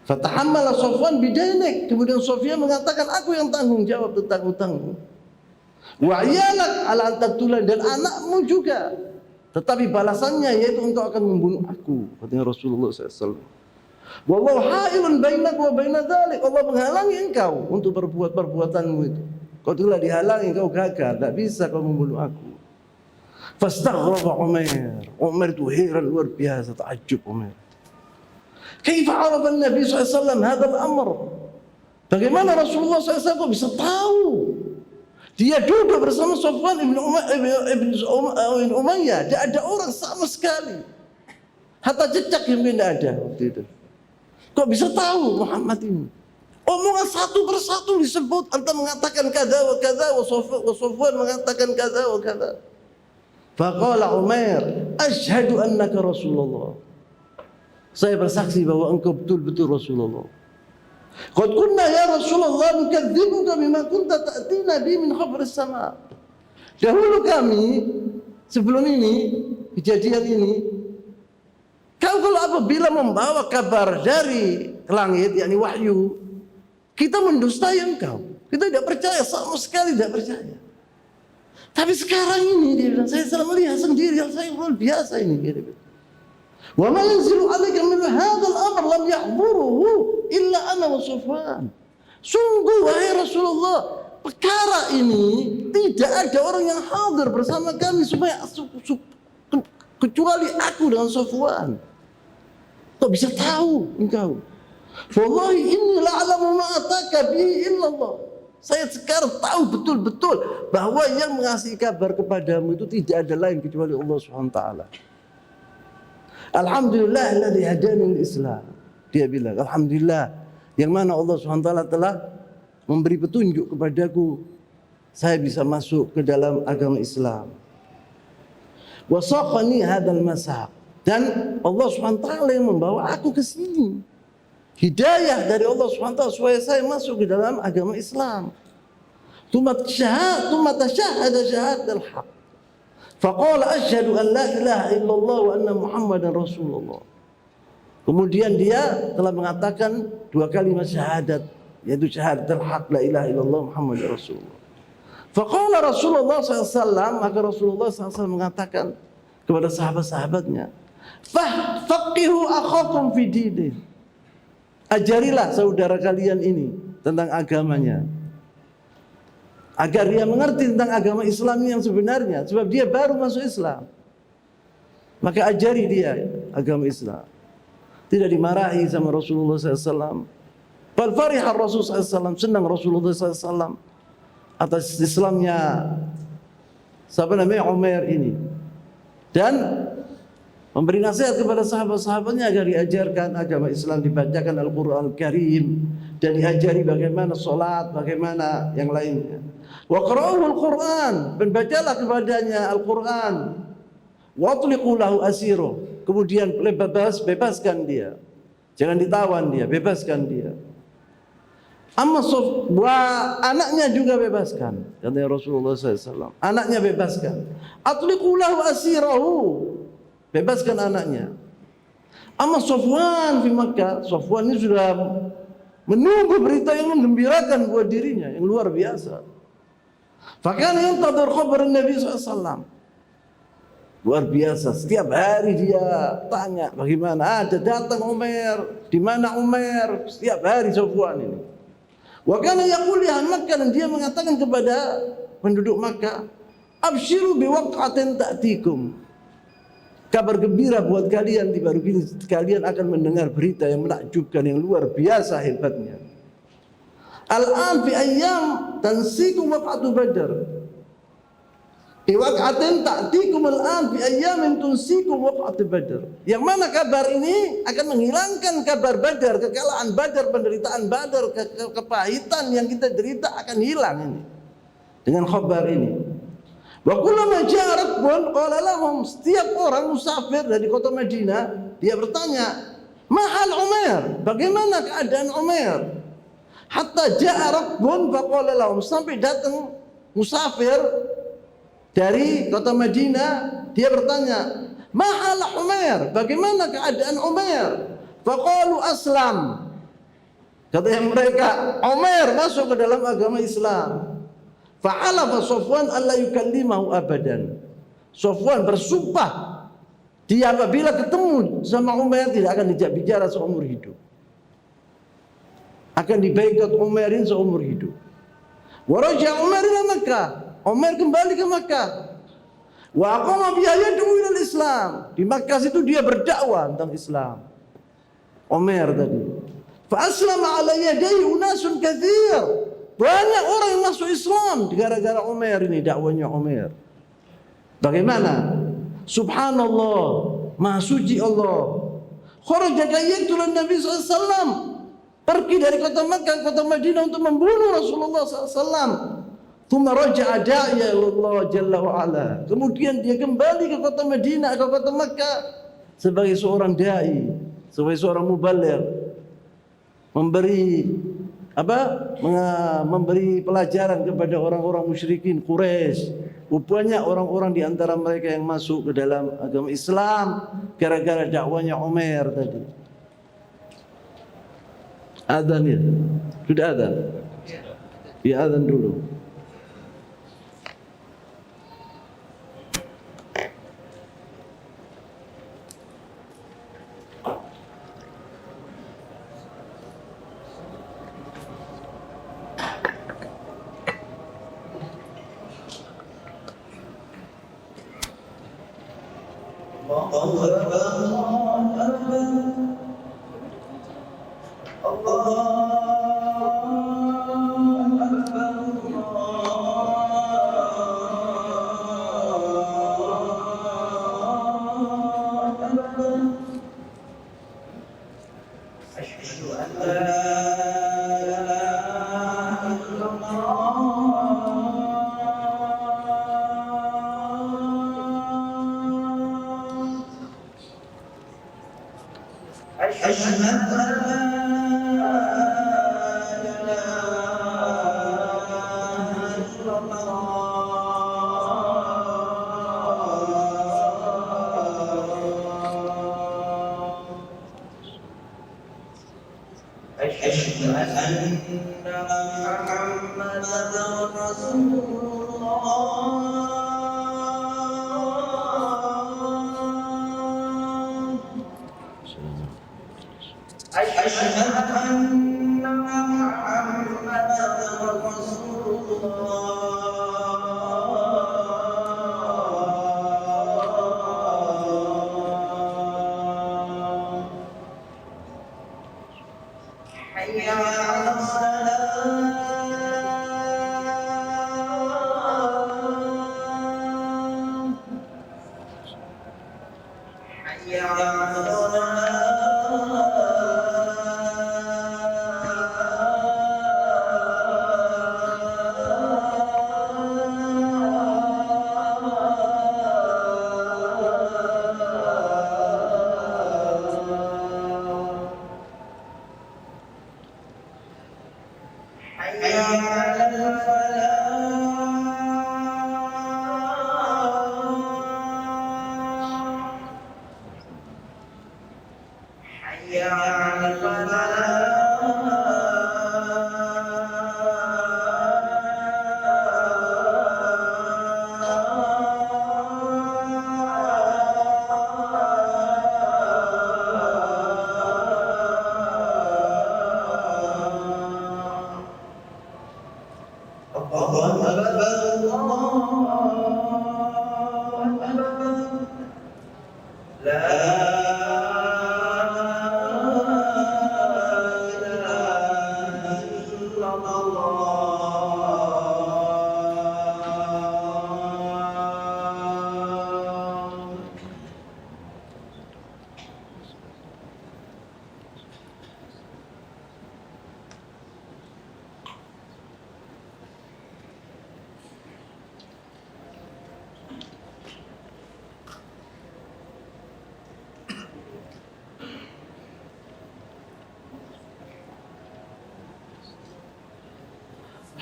Fatahammala Safwan bidainik. Kemudian Safwan mengatakan, aku yang tanggung jawab tentang hutangmu. Wa iyalak ala antaqtula, dan anakmu juga. Tetapi balasannya yaitu engkau akan membunuh aku, katanya Rasulullah SAW. Wallahu hailun bainak wa baina dzalik. Allah menghalangi engkau untuk berbuat perbuatanmu itu. Kau telah dihalangi, kau gagal, tidak bisa kau membunuh aku. Fastaghraba Umar. Umar itu heran luar biasa, takjub Umar. Kaifa arafa Nabi SAW hadzal amr? Bagaimana Rasulullah SAW kok bisa tahu? Dia duduk bersama Safwan ibn Umayyah. Tidak ada orang sama sekali. Hatta jejak yang tidak ada waktu itu. Kok bisa tahu Muhammad ini? Omongan satu persatu disebut. Anta mengatakan kada wa kada, wa Safwan mengatakan kada wa kada. Faqala Umar, asyhadu annaka Rasulullah. Saya bersaksi bahwa engkau betul-betul Rasulullah. Qad kunna ya Rasulullah nukadzibuka bima kunta ta'tina bi min khabris sama. Dahulu kami, sebelum ini, kejadian ini, kau kalau apabila membawa kabar dari langit, yakni wahyu, kita mendustai engkau. Kita tidak percaya, sama sekali tidak percaya. Tapi sekarang ini dia bilang, saya selalu melihat sendiri, saya luar biasa ini. Dia bilang, wa ma yanzilu 'alaika min hadzal amr lam yahduruhu illa ana wa Sufyan. Sungguh wahai Rasulullah, perkara ini tidak ada orang yang hadir bersama kami supaya kecuali aku dengan Sufyan. Kok bisa tahu engkau? Wallahi inni la'alamu ma ataka bihi illallah. Saya sekarang tahu betul-betul bahwa yang mengasih kabar kepadamu itu tidak ada lain kecuali Allah Subhanahu wa taala. Alhamdulillah alladzi hadani lil Islam. Dia bilang, alhamdulillah yang mana Allah Subhanahu wa taala telah memberi petunjuk kepadaku, saya bisa masuk ke dalam agama Islam. Wasaqani hadzal masaq, dan Allah Subhanahu wa taala yang membawa aku ke sini. Hidayah dari Allah SWT supaya saya masuk ke dalam agama Islam. Tumat syahada syahadat al-haq. Faqala asyhadu an la ilaha illallah wa anna Muhammadan Rasulullah. Kemudian dia telah mengatakan dua kalimat syahadat, yaitu syahadat al-haq, la ilaha illallah Muhammadan Rasulullah. Faqala Rasulullah SAW, maka Rasulullah SAW mengatakan kepada sahabat-sahabatnya, faqihu akhakum fi dinih. Ajarilah saudara kalian ini tentang agamanya, agar dia mengerti tentang agama Islam yang sebenarnya, sebab dia baru masuk Islam. Maka ajari dia agama Islam. Tidak dimarahi sama Rasulullah SAW. Bal farihah Rasulullah SAW, senang Rasulullah SAW atas Islamnya siapa namanya Umair ini, dan memberi nasihat kepada sahabat-sahabatnya agar diajarkan agama Islam, dibacakan Al-Quran Al-Karim, dan diajari bagaimana sholat, bagaimana yang lainnya. Wa qara'uhu Al-Quran, dan bacalah kepadanya Al-Quran. Wa atliqu lahu asiro, kemudian bebaskan dia, jangan ditawan dia, bebaskan dia. Amma anaknya juga bebaskan, kata Rasulullah SAW. Anaknya bebaskan. Atliqu lahu asirahu, bebaskan anaknya. Amma Sofwan di Makkah, Sofwan ini sudah menunggu berita yang menggembirakan buat dirinya, yang luar biasa. Fakana yantadhir khabar Nabi SAW. Luar biasa, setiap hari dia tanya bagaimana, ada datang Umar, di mana Umar, setiap hari Sofwan ini. Wa kana yaqul ya Makkah, dan dia mengatakan kepada penduduk Makkah, absyiru biwaqatin ta'tikum. Kabar gembira buat kalian, di baru ini kalian akan mendengar berita yang menakjubkan, yang luar biasa hebatnya. Al-an fi ayyam tansikum waqatu Badr. Fi waqatin ta'tikum al-an fi ayyamin tunsikum waqatu Badr. Yang mana kabar ini akan menghilangkan kabar Badar, kekalahan Badar, penderitaan Badar, kepahitan yang kita derita akan hilang ini dengan kabar ini. Wa kullama ja'a rakbun qala lahum, setiap orang musafir dari kota Madinah dia bertanya, mahal Umar, bagaimana keadaan Umar? Hatta ja'a rakbun faqala lahum, sampai datang musafir dari kota Madinah, dia bertanya, mahal Umar, bagaimana keadaan Umar? Faqalu aslam, kata yang mereka, Umar masuk ke dalam agama Islam. Fa'alafa Sofwan alla yukallimahu abadan. Sofwan bersumpah, dia apabila ketemu sama Umar tidak akan dijak bicara seumur hidup, akan dibaikot Umarin seumur hidup. Wa raja Umar ila Makkah, Umar kembali ke Makkah. Wa aqama biha yad'u ila Islam, di Makkah itu dia berdakwah tentang Islam. Umar tadi. Fa aslama ala yadayhi unasun katsir. Banyak orang yang masuk Islam gara-gara Umar ini, dakwanya Umar. Bagaimana? Subhanallah, Maha Suci Allah. Kharaja yaqtulu Nabi SAW, pergi dari kota Makkah ke kota Madinah untuk membunuh Rasulullah SAW. Tsumma raja'a da'iya Allah Jalla wa Ala. Kemudian dia kembali ke kota Madinah, ke kota Makkah sebagai seorang dai, sebagai seorang mubaligh. memberi memberi pelajaran kepada orang-orang musyrikin Quraisy. Rupanya orang-orang di antara mereka yang masuk ke dalam agama Islam gara-gara dakwanya Umar tadi. Adzan ya? Sudah adzan? Ya adzan dulu.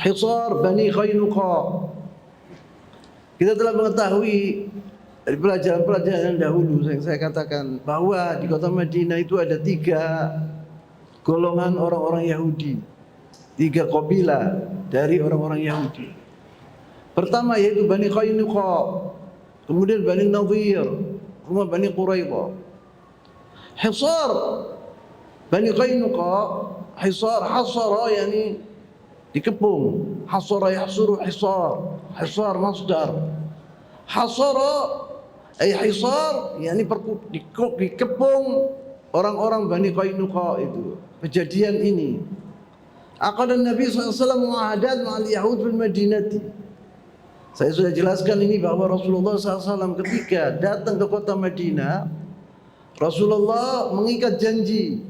Hisar Bani Qainuqa. Kita telah mengetahui dari pelajaran-pelajaran yang dahulu yang saya katakan bahwa di kota Madinah itu ada 3 golongan orang-orang Yahudi, 3 kabilah dari orang-orang Yahudi. Pertama yaitu Bani Qainuqa, kemudian Bani Nadhir, kemudian Bani Quraidah. Hisar Bani Qainuqa, hasara yani dikepung, hasara yahsuru hisar masdar, hasara ay hisar yani dikepung orang-orang Bani Qainuqa itu. Kejadian ini aqadan Nabi SAW muahadat ma'al Yahud fil Madinati. Saya sudah jelaskan ini bahwa Rasulullah SAW ketika datang ke kota Madinah, Rasulullah mengikat janji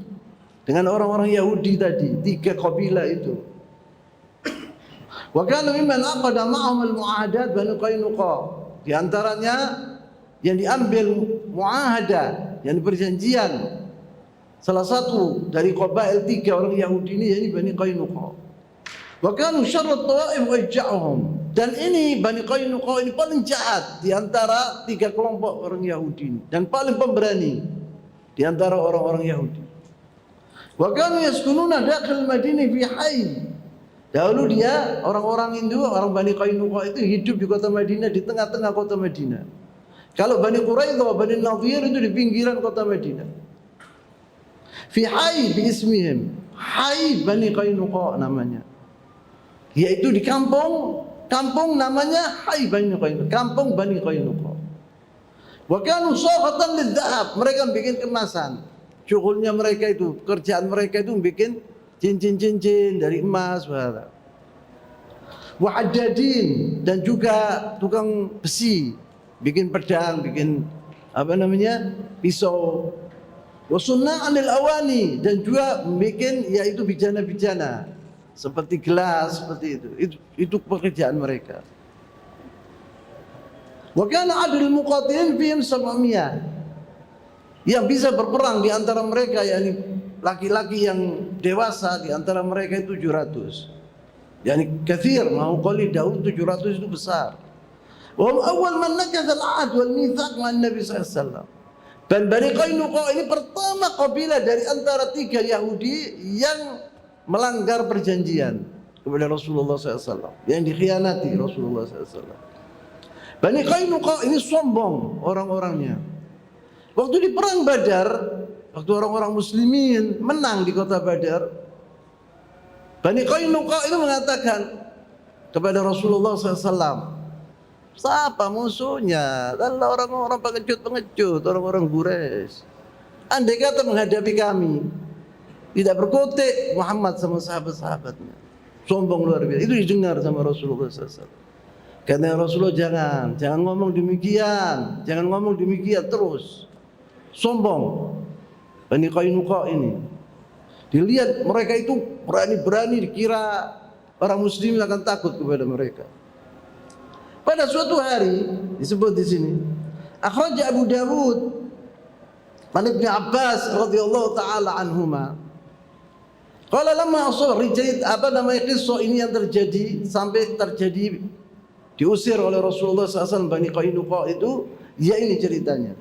dengan orang-orang Yahudi tadi, 3 kabilah itu. Wa kana mimman aqada ma'ahum al-mu'ahadat Bani Qainuqa. Di antaranya yang diambil muahadah, yang perjanjian salah satu dari qabail 3 orang Yahudi ini, yakni Bani Qainuqa. Wa kanu syarrat tawaif wa ija'uhum. Dan ini Bani Qainuqa ini paling jahat di antara 3 kelompok orang Yahudi ini, dan paling pemberani di antara orang-orang Yahudi. Wa kanu yaskununa dakhil Madinah fi hayy. Dahulu dia orang-orang Hindu, orang Bani Qainuqa itu hidup di kota Madinah, di tengah-tengah kota Madinah. Kalau Bani Quraidah, Bani Nadhir itu di pinggiran kota Madinah. Fi hayy bi ismihim, hayy Bani Qainuqa namanya. Yaitu di kampung namanya hayy Bani Qainuqa, kampung Bani Qainuqa. Wa kanu safatan lidzahab, mereka bikin kemasan. Syughulnya mereka itu, pekerjaan mereka itu bikin cincin-cincin dari emas, wa haddadin, dan juga tukang besi, bikin pedang, bikin pisau. Wa sunna'anil awani, dan juga bikin yaitu bijana-bijana seperti gelas, seperti itu pekerjaan mereka. Wa kana adul muqatilin fihim 700, yang bisa berperang di antara mereka, yakni laki-laki yang dewasa di antara mereka itu 700. Yani kathir, mau qali Daud 700 itu besar. Wa awal man nakatha al-'ahd wal mitsaq ma'an Nabi sallallahu alaihi wasallam. Dan Bani Qainuqa ini pertama kabilah dari antara 3 Yahudi yang melanggar perjanjian kepada Rasulullah SAW, yang dikhianati Rasulullah SAW. Bani Qainuqa ini sombong orang-orangnya. Waktu di perang Badar, waktu orang-orang muslimin menang di kota Badar, Bani Qainuqa ini mengatakan kepada Rasulullah SAW, siapa musuhnya? Adalah orang-orang pengecut, orang-orang Quraisy. Andai kata menghadapi kami, tidak berkutik Muhammad sama sahabat-sahabatnya. Sombong luar biasa. Itu didengar sama Rasulullah SAW. Karena Rasulullah jangan ngomong demikian, terus. Sombong. Bani Qainuqa ini. Dilihat mereka itu berani-berani, dikira orang muslim akan takut kepada mereka. Pada suatu hari disebut di sini, akhraj Abu Dawud an Ibnu Abbas radhiyallahu taala anhuma. Qala lamma asar rijait, kisah ini yang terjadi sampai terjadi diusir oleh Rasulullah SAW Bani Qainuqa itu, ya ini ceritanya.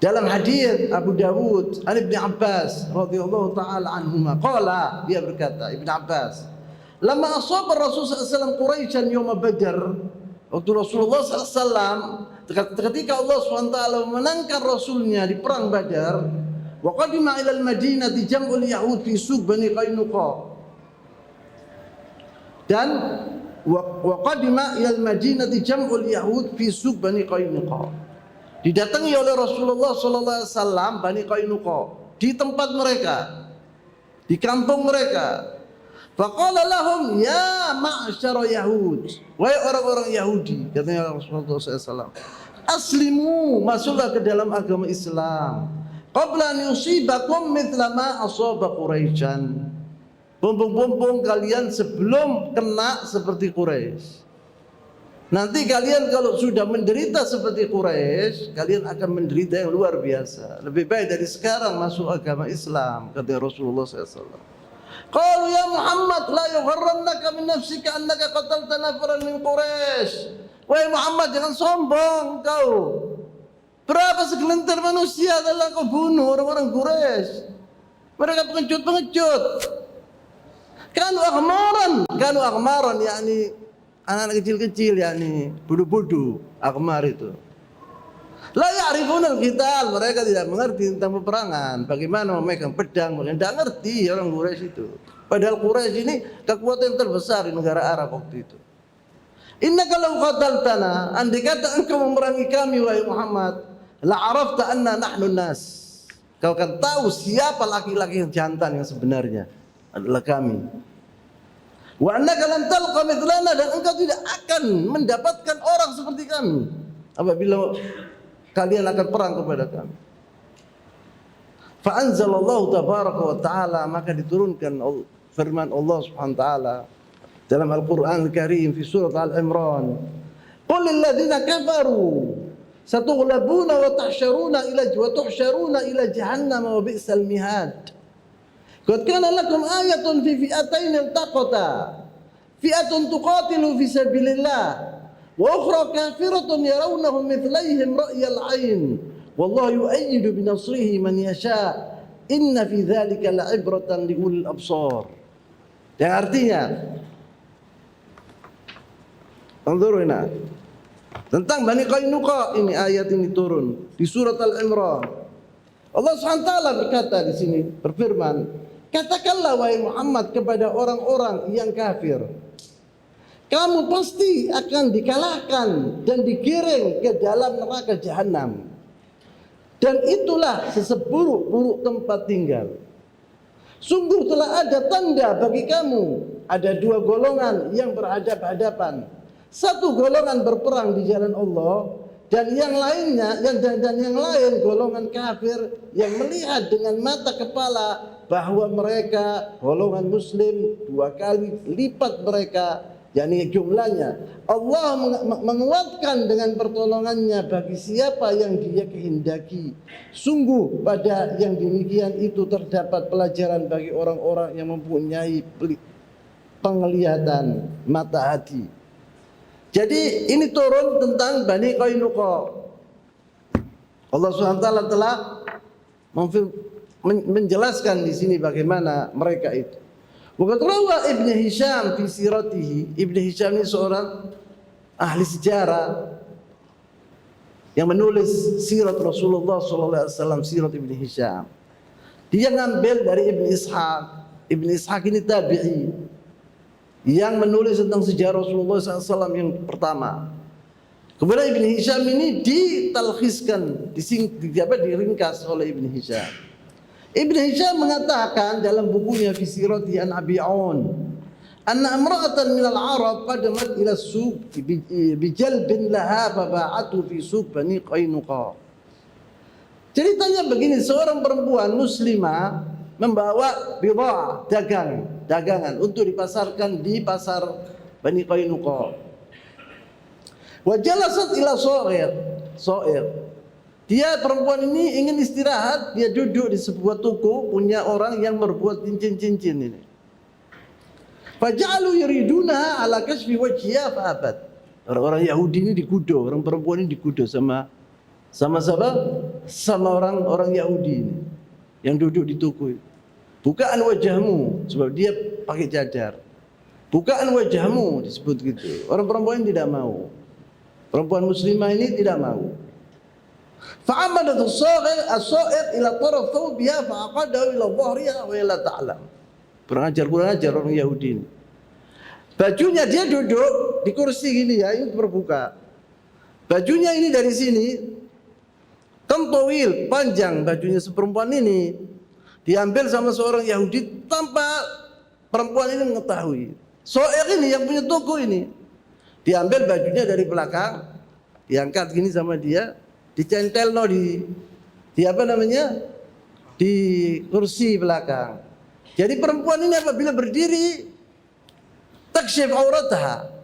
Dalam hadis Abu Dawud an Ibnu Abbas radhiyallahu taala anhuma, qala, dia berkata Ibnu Abbas, lamma asaba Rasulullah SAW Quraisyan yawm Badar. Waktu Rasulullah SAW ketika Allah SWT memenangkan Rasulnya di perang Badar, wa qadima ila al-Madinah jam'ul Yahud fi suq Bani Qainuqa, dan wa qadima ila al-Madinah jam'ul Yahud fi suq Bani Qainuqa, didatangi oleh Rasulullah SAW Bani Qainuqa di tempat mereka, di kampung mereka. Faqala lahum ya ma'syara Yahud, wahai orang-orang Yahudi, katanya Rasulullah SAW, aslimu, masuklah ke dalam agama Islam, qabla an yusibakum mithla ma asaba Quraisyan, bumbung-bumbung kalian sebelum kena seperti Quraisy. Nanti kalian kalau sudah menderita seperti Quraisy, kalian akan menderita yang luar biasa. Lebih baik dari sekarang masuk agama Islam, kata Rasulullah SAW. Qalu ya Muhammad la yugharrannaka min nafsika annaka qatalta nafaran min Quraisy. Wahai Muhammad, jangan sombong kau. Berapa segelintir manusia telah kau bunuh orang-orang Quraisy. Mereka pengecut-pengecut. Kanu aghmaran, yakni anak-anak kecil-kecil, yakni bodoh-bodoh, aghmar itu. La ya'rifuna al-qital, mereka tidak mengerti tentang peperangan, bagaimana memegang pedang, mereka tidak ngerti orang Quraisy itu. Padahal Quraisy ini kekuatan terbesar di negara Arab waktu itu. Innaka law qataltana, andai kata engkau memerangi kami wahai Muhammad, la arafta anna nahnu nas, kau akan tahu siapa laki-laki yang jantan yang sebenarnya adalah kami. Wa annaka lan talqa mithlana, dan engkau tidak akan mendapatkan orang seperti kami apabila kalian akan perang kepada kami. Fa anzalallahu tabaraka wa taala, maka diturunkan firman Allah Subhanahu wa taala dalam Al-Qur'an Al-Karim fi surat Al-Imran, qul lil ladzina kafaru, satughlabuna wa tuhsyaruna ila jahannam wa bi'sal mihad. Qad kana lakum ayatun fi fi'atain iltaqata fi'atun tuqatilu fi sabilillah wa ukhra kafiratun yarawnahum mithlaihim ra'yal 'ain wallahu yu'ayyidu bi nasrihi man yasha inna fi dzalika la'ibratan liulil absar. Yang artinya Anzuruna tentang Bani Qainuqa, ini ayat ini turun di surat Al-Imran. Allah SWT berkata di sini, berfirman, katakanlah wahai Muhammad kepada orang-orang yang kafir, kamu pasti akan dikalahkan dan digiring ke dalam neraka jahanam. Dan itulah seseburuk-buruk tempat tinggal. Sungguh telah ada tanda bagi kamu, ada dua golongan yang berhadap-hadapan. Satu golongan berperang di jalan Allah dan yang lainnya dan yang lain golongan kafir yang melihat dengan mata kepala bahwa mereka golongan muslim 2 kali lipat mereka, yakni jumlahnya. Allah menguatkan dengan pertolongannya bagi siapa yang Dia kehendaki. Sungguh pada yang demikian itu terdapat pelajaran bagi orang-orang yang mempunyai penglihatan mata hati. Jadi ini turun tentang Bani Qainuqa. Allah SWT telah menjelaskan di sini bagaimana mereka itu. Waqad rawa Ibn Hisham fi siratihi. Ibn Hisham ini seorang ahli sejarah yang menulis sirat Rasulullah SAW, sirat Ibn Hisham. Dia ngambil dari Ibn Ishaq. Ibn Ishaq ini tabi'i yang menulis tentang sejarah Rasulullah SAW yang pertama. Kemudian Ibn Hisham ini ditalkhiskan, diringkas oleh Ibn Hisham. Ibn Hisham mengatakan dalam bukunya fi sirati an Abi Aun, anna imra'atan minal Arab qadamat ila suq bi jalbin laha faba'atu fi suq Bani Qainuqa. Ceritanya begini, seorang perempuan muslimah membawa bid'ah, dagangan untuk dipasarkan di pasar Bani Qainuqa. Wa jalasat ila Sa'ir. Dia perempuan ini ingin istirahat, dia duduk di sebuah toko punya orang yang berbuat cincin-cincin ini. Faja'alu yuriduna ala kashfi wajhiha fa'abat. Orang-orang Yahudi ini dikudo, orang perempuan ini dikudo sama siapa? Sama orang Yahudi ini yang duduk di toko itu. Bukaan wajahmu, sebab dia pakai cadar. Bukaan wajahmu disebut gitu. Orang perempuan ini tidak mau. Perempuan muslimah ini tidak mau. Fa'amadat as-sa'id ila taraf thawbiha fa'aqadahu ila dhahriha wa ila ta'lam. Kurang ajar orang Yahudi ini. Bajunya dia duduk di kursi gini ya, ini terbuka. Bajunya ini dari sini tentowil, panjang bajunya seperempuan ini. Diambil sama seorang Yahudi tanpa perempuan ini mengetahui. So'ir ini yang punya toko ini, diambil bajunya dari belakang, diangkat gini sama dia, dicentel di apa namanya, di kursi belakang. Jadi perempuan ini apabila berdiri, taksyif auratha,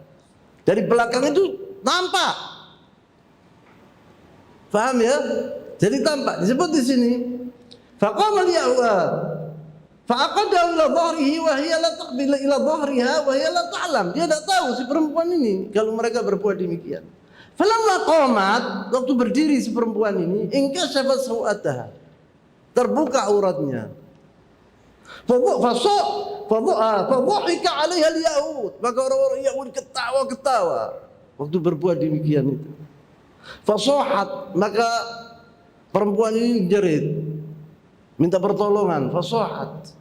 dari belakang itu tampak. Paham ya? Jadi tampak. Disebut di sini. Faqama al-Yahud fa'aqadahu ila dhahrihi wa hiya la taqbil ila dhahriha wa hiya la ta'lam. Dia tidak tahu si perempuan ini kalau mereka berbuat demikian. Falamma qamat, waktu berdiri si perempuan ini, inkashafat sawataha, terbuka auratnya. Fadhahika 'alaiha al-Yahud, maka orang-orang Yahudi ketawa-ketawa waktu berbuat demikian itu. Fasahat, maka perempuan ini jerit, minta pertolongan. Fasahat.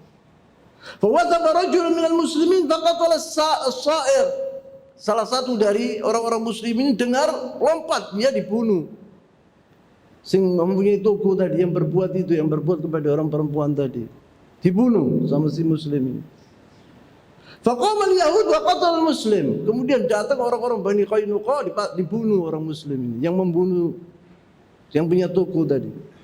Fawataba rajul minal muslimin faqatala as-sa'ir. Salah satu dari orang-orang muslimin dengar, lompat, dia dibunuh. Sing mempunyai toko tadi yang berbuat itu, yang berbuat kepada orang perempuan tadi, dibunuh sama si muslim ini. Faqama al-Yahud wa qatala al-muslim. Kemudian datang orang-orang Bani Qainuqa, dibunuh orang muslim ini, yang membunuh yang punya toko tadi.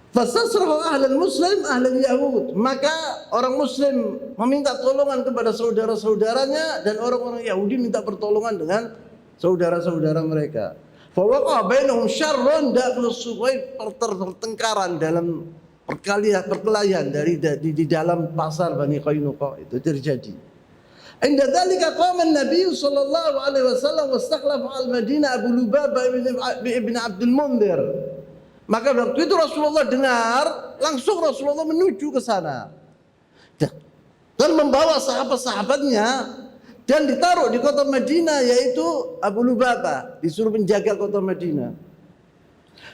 Fastasrahu ahlul muslim ahlul Yahud. Maka orang muslim meminta tolongan kepada saudara-saudaranya dan orang-orang Yahudi minta pertolongan dengan saudara-saudara mereka. Fawaqa bainahum syarrun dakhil as-suq, pertengkaran dalam perkelahian di dalam pasar Bani Qainuqa itu terjadi. Inda dzalika qama an-nabiy sallallahu alaihi wasallam wastakhlafa al-Madinah Abu Lubabah ibn Abdul Munzir. Maka waktu itu Rasulullah dengar, langsung Rasulullah menuju ke sana dan membawa sahabat-sahabatnya dan ditaruh di kota Madinah, yaitu Abu Lubabah disuruh menjaga kota Madinah.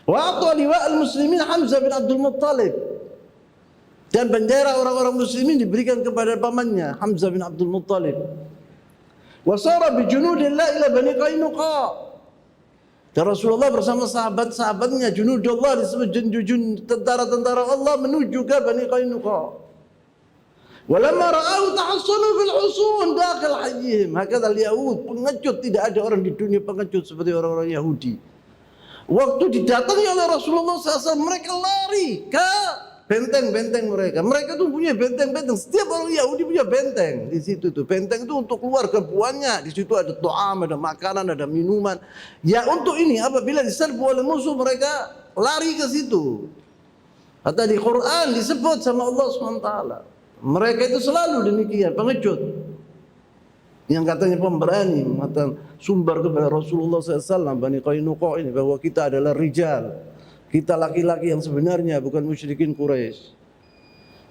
Wa ata liwa al-muslimin Hamzah bin Abdul Muttalib, dan bendera orang-orang muslimin diberikan kepada pamannya Hamzah bin Abdul Muttalib. Wa sara bi junudillah ila Bani Qainuqa, dan Rasulullah bersama sahabat-sahabatnya, junudullah disebut tentara-tentara Allah, menuju ke Bani Qainuqa. Walamma ra'ahu tahassunu fil husun dakhil hayyihim, hakadha al-yahud, pengecut, tidak ada orang di dunia pengecut seperti orang-orang Yahudi. Waktu didatangi oleh Rasulullah SAW, mereka lari ke benteng-benteng mereka. Mereka tuh punya benteng-benteng. Setiap orang Yahudi punya benteng di situ tuh. Benteng itu untuk keluarga buahnya. Di situ ada to'am, ada makanan, ada minuman. Ya untuk ini, apabila diserbu oleh musuh, mereka lari ke situ. Kata di Quran disebut sama Allah SWT. Mereka itu selalu demikian, pengecut. Yang katanya pemberani, mengatakan sumber kepada Rasulullah SAW, Bani Qainuqa ini, bahwa kita adalah rijal. Kita laki-laki yang sebenarnya, bukan musyrikin Quraisy.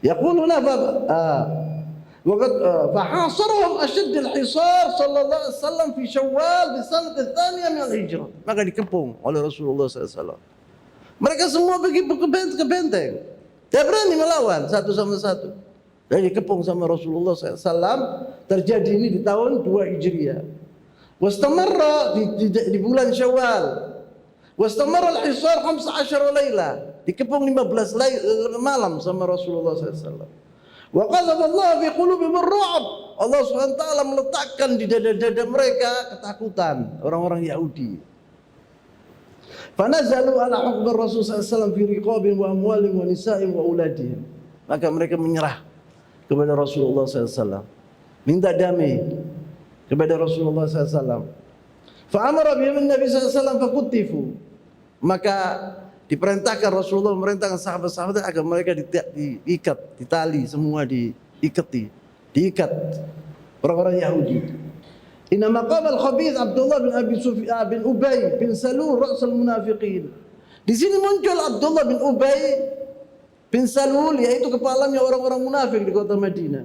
Yaquluna waqad fahasarahum ashadd al-hisar sallallahu alaihi wasallam fi Syawal di sanad ats-tsaniyah min al-hijrah. Maka dikepung oleh Rasulullah SAW. Mereka semua pergi ke benteng. Tidak berani melawan satu sama satu. Dan dikepung sama Rasulullah SAW. Terjadi ini di tahun 2 Hijriah. Wastamarra di bulan Syawal. Wastamarra al-hisar 15 laila. Dikepung 15 malam sama Rasulullah SAW. Wa qadhafa Allah fi qulubihim ar-ru'b. Allah SWT meletakkan di dada-dada mereka ketakutan orang-orang Yahudi. Fanazalu ala hukm Rasul SAW fi riqabin wa amwalin wa nisa'in wa auladihim. Maka mereka menyerah kepada Rasulullah SAW, minta damai kepada Rasulullah SAW. Fa'amara bihim Nabi SAW fakutifu. Maka diperintahkan, Rasulullah memerintahkan sahabat-sahabat agar mereka diikat, ditali, semua diikat orang-orang Yahudi. Inna maqam al-khabith Abdullah bin Abi Sufyan bin Ubay bin Salul ra'sul munafiqin. Di sini muncul Abdullah bin Ubay bin Salul, yaitu kepalanya orang-orang munafik di kota Madinah.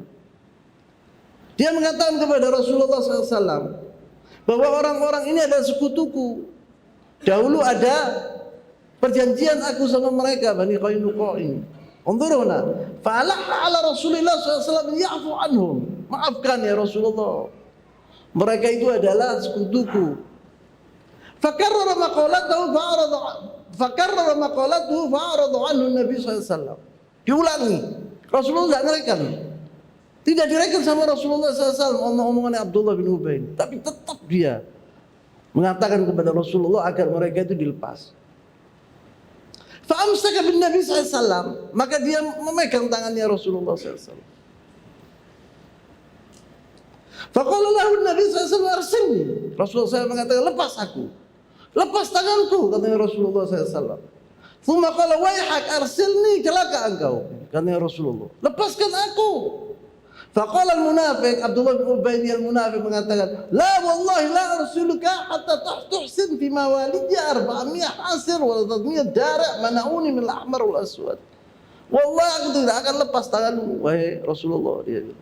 Dia mengatakan kepada Rasulullah SAW bahwa orang-orang ini adalah sekutuku. Dahulu ada perjanjian aku sama mereka, Bani Qainuqa ini. Unzuruna, fa'alaha ala Rasulullah SAW ya'fu anhum. Maafkan ya Rasulullah, mereka itu adalah sekutuku. Fakarrara maqalatuhu fa'arada anhu Nabi SAW. Diulangi, Rasulullah tidak merekan. Tidak direkan sama Rasulullah SAW omong-omongan Abdullah bin Ubay, tapi tetap dia mengatakan kepada Rasulullah agar mereka itu dilepas. Fa'amsaka bin Nabi SAW, maka dia memegang tangannya Rasulullah SAW. Faqala lahu Nabi SAW arsilni. Rasulullah SAW mengatakan, lepas aku, lepas tanganku, katanya Rasulullah SAW. Thumma qala waihak arsilni, celaka engkau, katanya Rasulullah, lepaskan aku. Faqala al-munafiq, Abdullah bin Ubay al-munafiq mengatakan, la wallahi la arsiluka hatta tuhsin fi mawalidya 400 asir wa 300 dari' mana'uni min al-ahmar wal aswad. Wallahi aku tidak akan lepas tanganmu, wahai Rasulullah, dia bilang.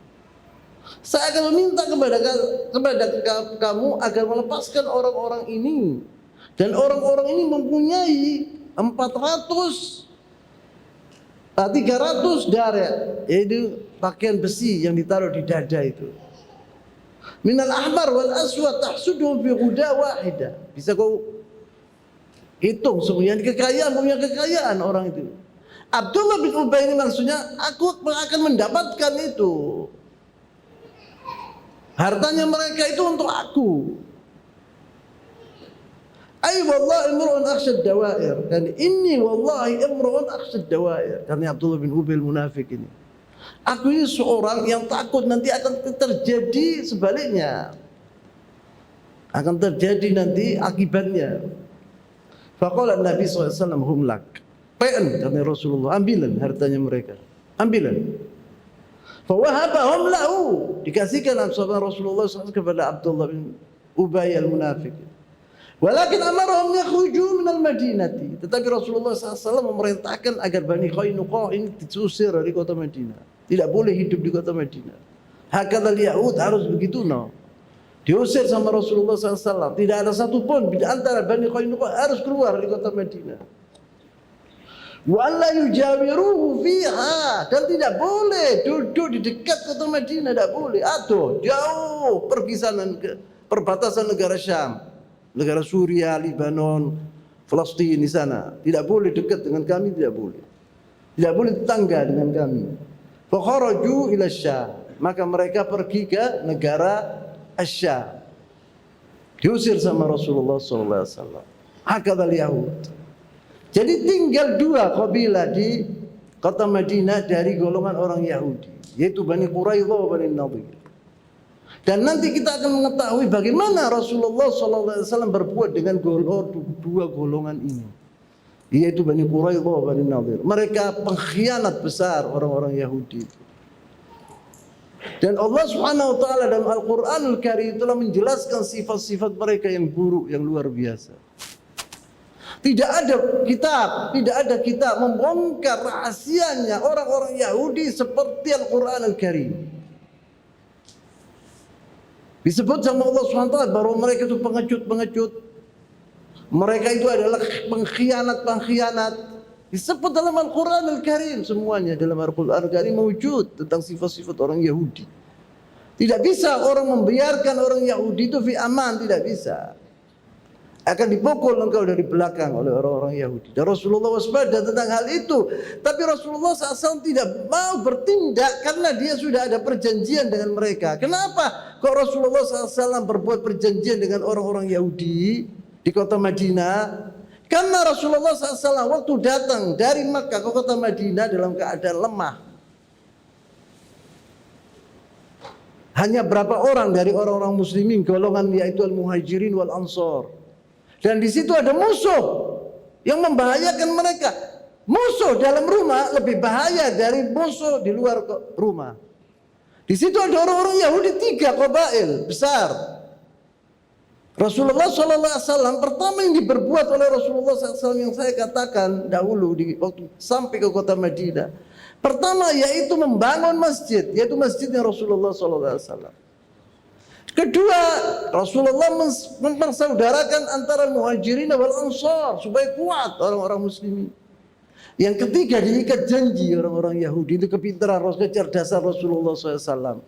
Saya akan meminta kepada kamu agar melepaskan orang-orang ini. Dan orang-orang ini mempunyai 300 dari', yaitu pakaian besi yang ditaruh di dada itu. Minal ahmar wal aswad tahsuduhum fi ghuda wahidah. Bisa kau hitung semuanya punya kekayaan orang itu. Abdullah bin Ubay ini maksudnya, aku akan mendapatkan itu. Hartanya mereka itu untuk aku. Ay wallahi imru'un akhshad dawair. Dan ini wallahi imru'un akhshad dawair. Karena Abdullah bin Ubay munafik ini. Aku ini seorang yang takut nanti akan terjadi sebaliknya. Akan terjadi nanti akibatnya. Faqala Nabi SAW, hum lak. Pe'en, kata Rasulullah, ambilan hartanya mereka. Ambilan. Fawahabahum lahu. Dikasihkan sama Rasulullah SAW kepada Abdullah bin Ubay al-Munafiq. Walakin amarahum yakhruju minal madinati. Tetapi Rasulullah SAW memerintahkan agar Bani Qainuqa ini diusir dari kota Madinah. Tidak boleh hidup di kota Madinah. Hakadzal Yahud harus begitu, no. Diusir sama Rasulullah SAW. Tidak ada satupun di antara Bani Qainuqa harus keluar dari kota Madinah. Wa la yujawiruhu fiha, dan tidak boleh duduk di dekat kota Madinah, tidak boleh. Atau jauh pergi sana ke perbatasan negara Syam, negara Suria, Lebanon, Palestina di sana. Tidak boleh dekat dengan kami, tidak boleh. Tidak boleh tetangga dengan kami. Fa kharaju ila Syam, maka mereka pergi ke negara Asyam. Diusir sama Rasulullah sallallahu alaihi wasallam. Hakadzal Yahud. Jadi tinggal dua kabilah di kota Madinah dari golongan orang Yahudi, yaitu Bani Quraidah dan Bani Nadir. Dan nanti kita akan mengetahui bagaimana Rasulullah SAW berbuat dengan dua golongan ini, yaitu Bani Quraidah dan Bani Nadir. Mereka pengkhianat besar orang-orang Yahudi. Dan Allah Subhanahu wa taala dalam Al-Qur'anul Karim telah menjelaskan sifat-sifat mereka yang buruk, yang luar biasa. Tidak ada kitab membongkar rahasianya orang-orang Yahudi seperti Al-Quran Al-Karim. Disebut sama Allah SWT bahwa mereka itu pengecut-pengecut. Mereka itu adalah pengkhianat-pengkhianat. Disebut dalam Al-Quran Al-Karim. Semuanya dalam Al-Quran Al-Karim mewujud tentang sifat-sifat orang Yahudi. Tidak bisa orang membiarkan orang Yahudi itu fi aman, tidak bisa. Akan dipukul engkau dari belakang oleh orang-orang Yahudi. Dan Rasulullah waspada tentang hal itu. Tapi Rasulullah SAW tidak mau bertindak karena dia sudah ada perjanjian dengan mereka. Kenapa kok Rasulullah SAW berbuat perjanjian dengan orang-orang Yahudi di kota Madinah? Karena Rasulullah SAW waktu datang dari Makkah ke kota Madinah dalam keadaan lemah. Hanya berapa orang dari orang-orang muslimin golongan yaitu al-muhajirin wal ansor. Dan di situ ada musuh yang membahayakan mereka. Musuh dalam rumah lebih bahaya dari musuh di luar rumah. Di situ ada orang-orang Yahudi 3 qabail besar. Rasulullah SAW pertama yang diperbuat oleh Rasulullah SAW yang saya katakan dahulu di waktu sampai ke kota Madinah. Pertama yaitu membangun masjid, yaitu masjidnya Rasulullah SAW. Kedua, Rasulullah mempersaudarakan antara muhajirin wal ansar supaya kuat orang-orang muslimin. Yang ketiga, diikat janji orang-orang Yahudi. Itu kepintaran, kecerdasan Rasulullah SAW.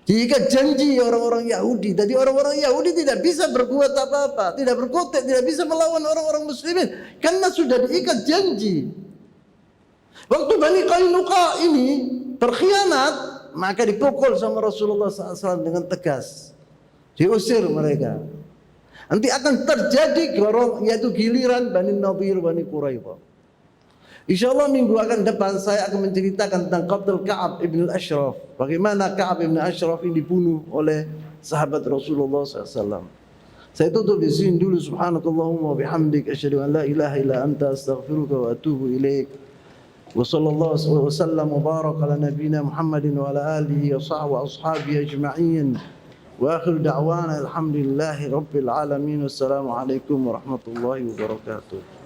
Diikat janji orang-orang Yahudi. Jadi orang-orang Yahudi tidak bisa berbuat apa-apa, tidak berkutik, tidak bisa melawan orang-orang muslimin karena sudah diikat janji. Waktu Bani Qainuqa ini berkhianat, maka dipukul sama Rasulullah SAW dengan tegas. Diusir mereka. Nanti akan terjadi yaitu giliran Bani Nadir, Bani Quraidah. InsyaAllah minggu akan depan saya akan menceritakan tentang Qatl Ka'ab ibn al-Ashraf. Bagaimana Ka'ab ibn al-Ashraf ini dibunuh oleh sahabat Rasulullah SAW. Saya tutup di sini dulu. Subhanakallahumma wa bihamdik asyhadu an la ilaha illa anta astaghfiruka wa atubu ilaik. Wa sallallahu wa sallam wa baraka ala nabiyyina Muhammadin wa ala alihi wa sahbihi wa ashabihi ajma'in. Wa akhir da'wana alhamdulillahi rabbil alamin. Wassalamu alaikum warahmatullahi wabarakatuh.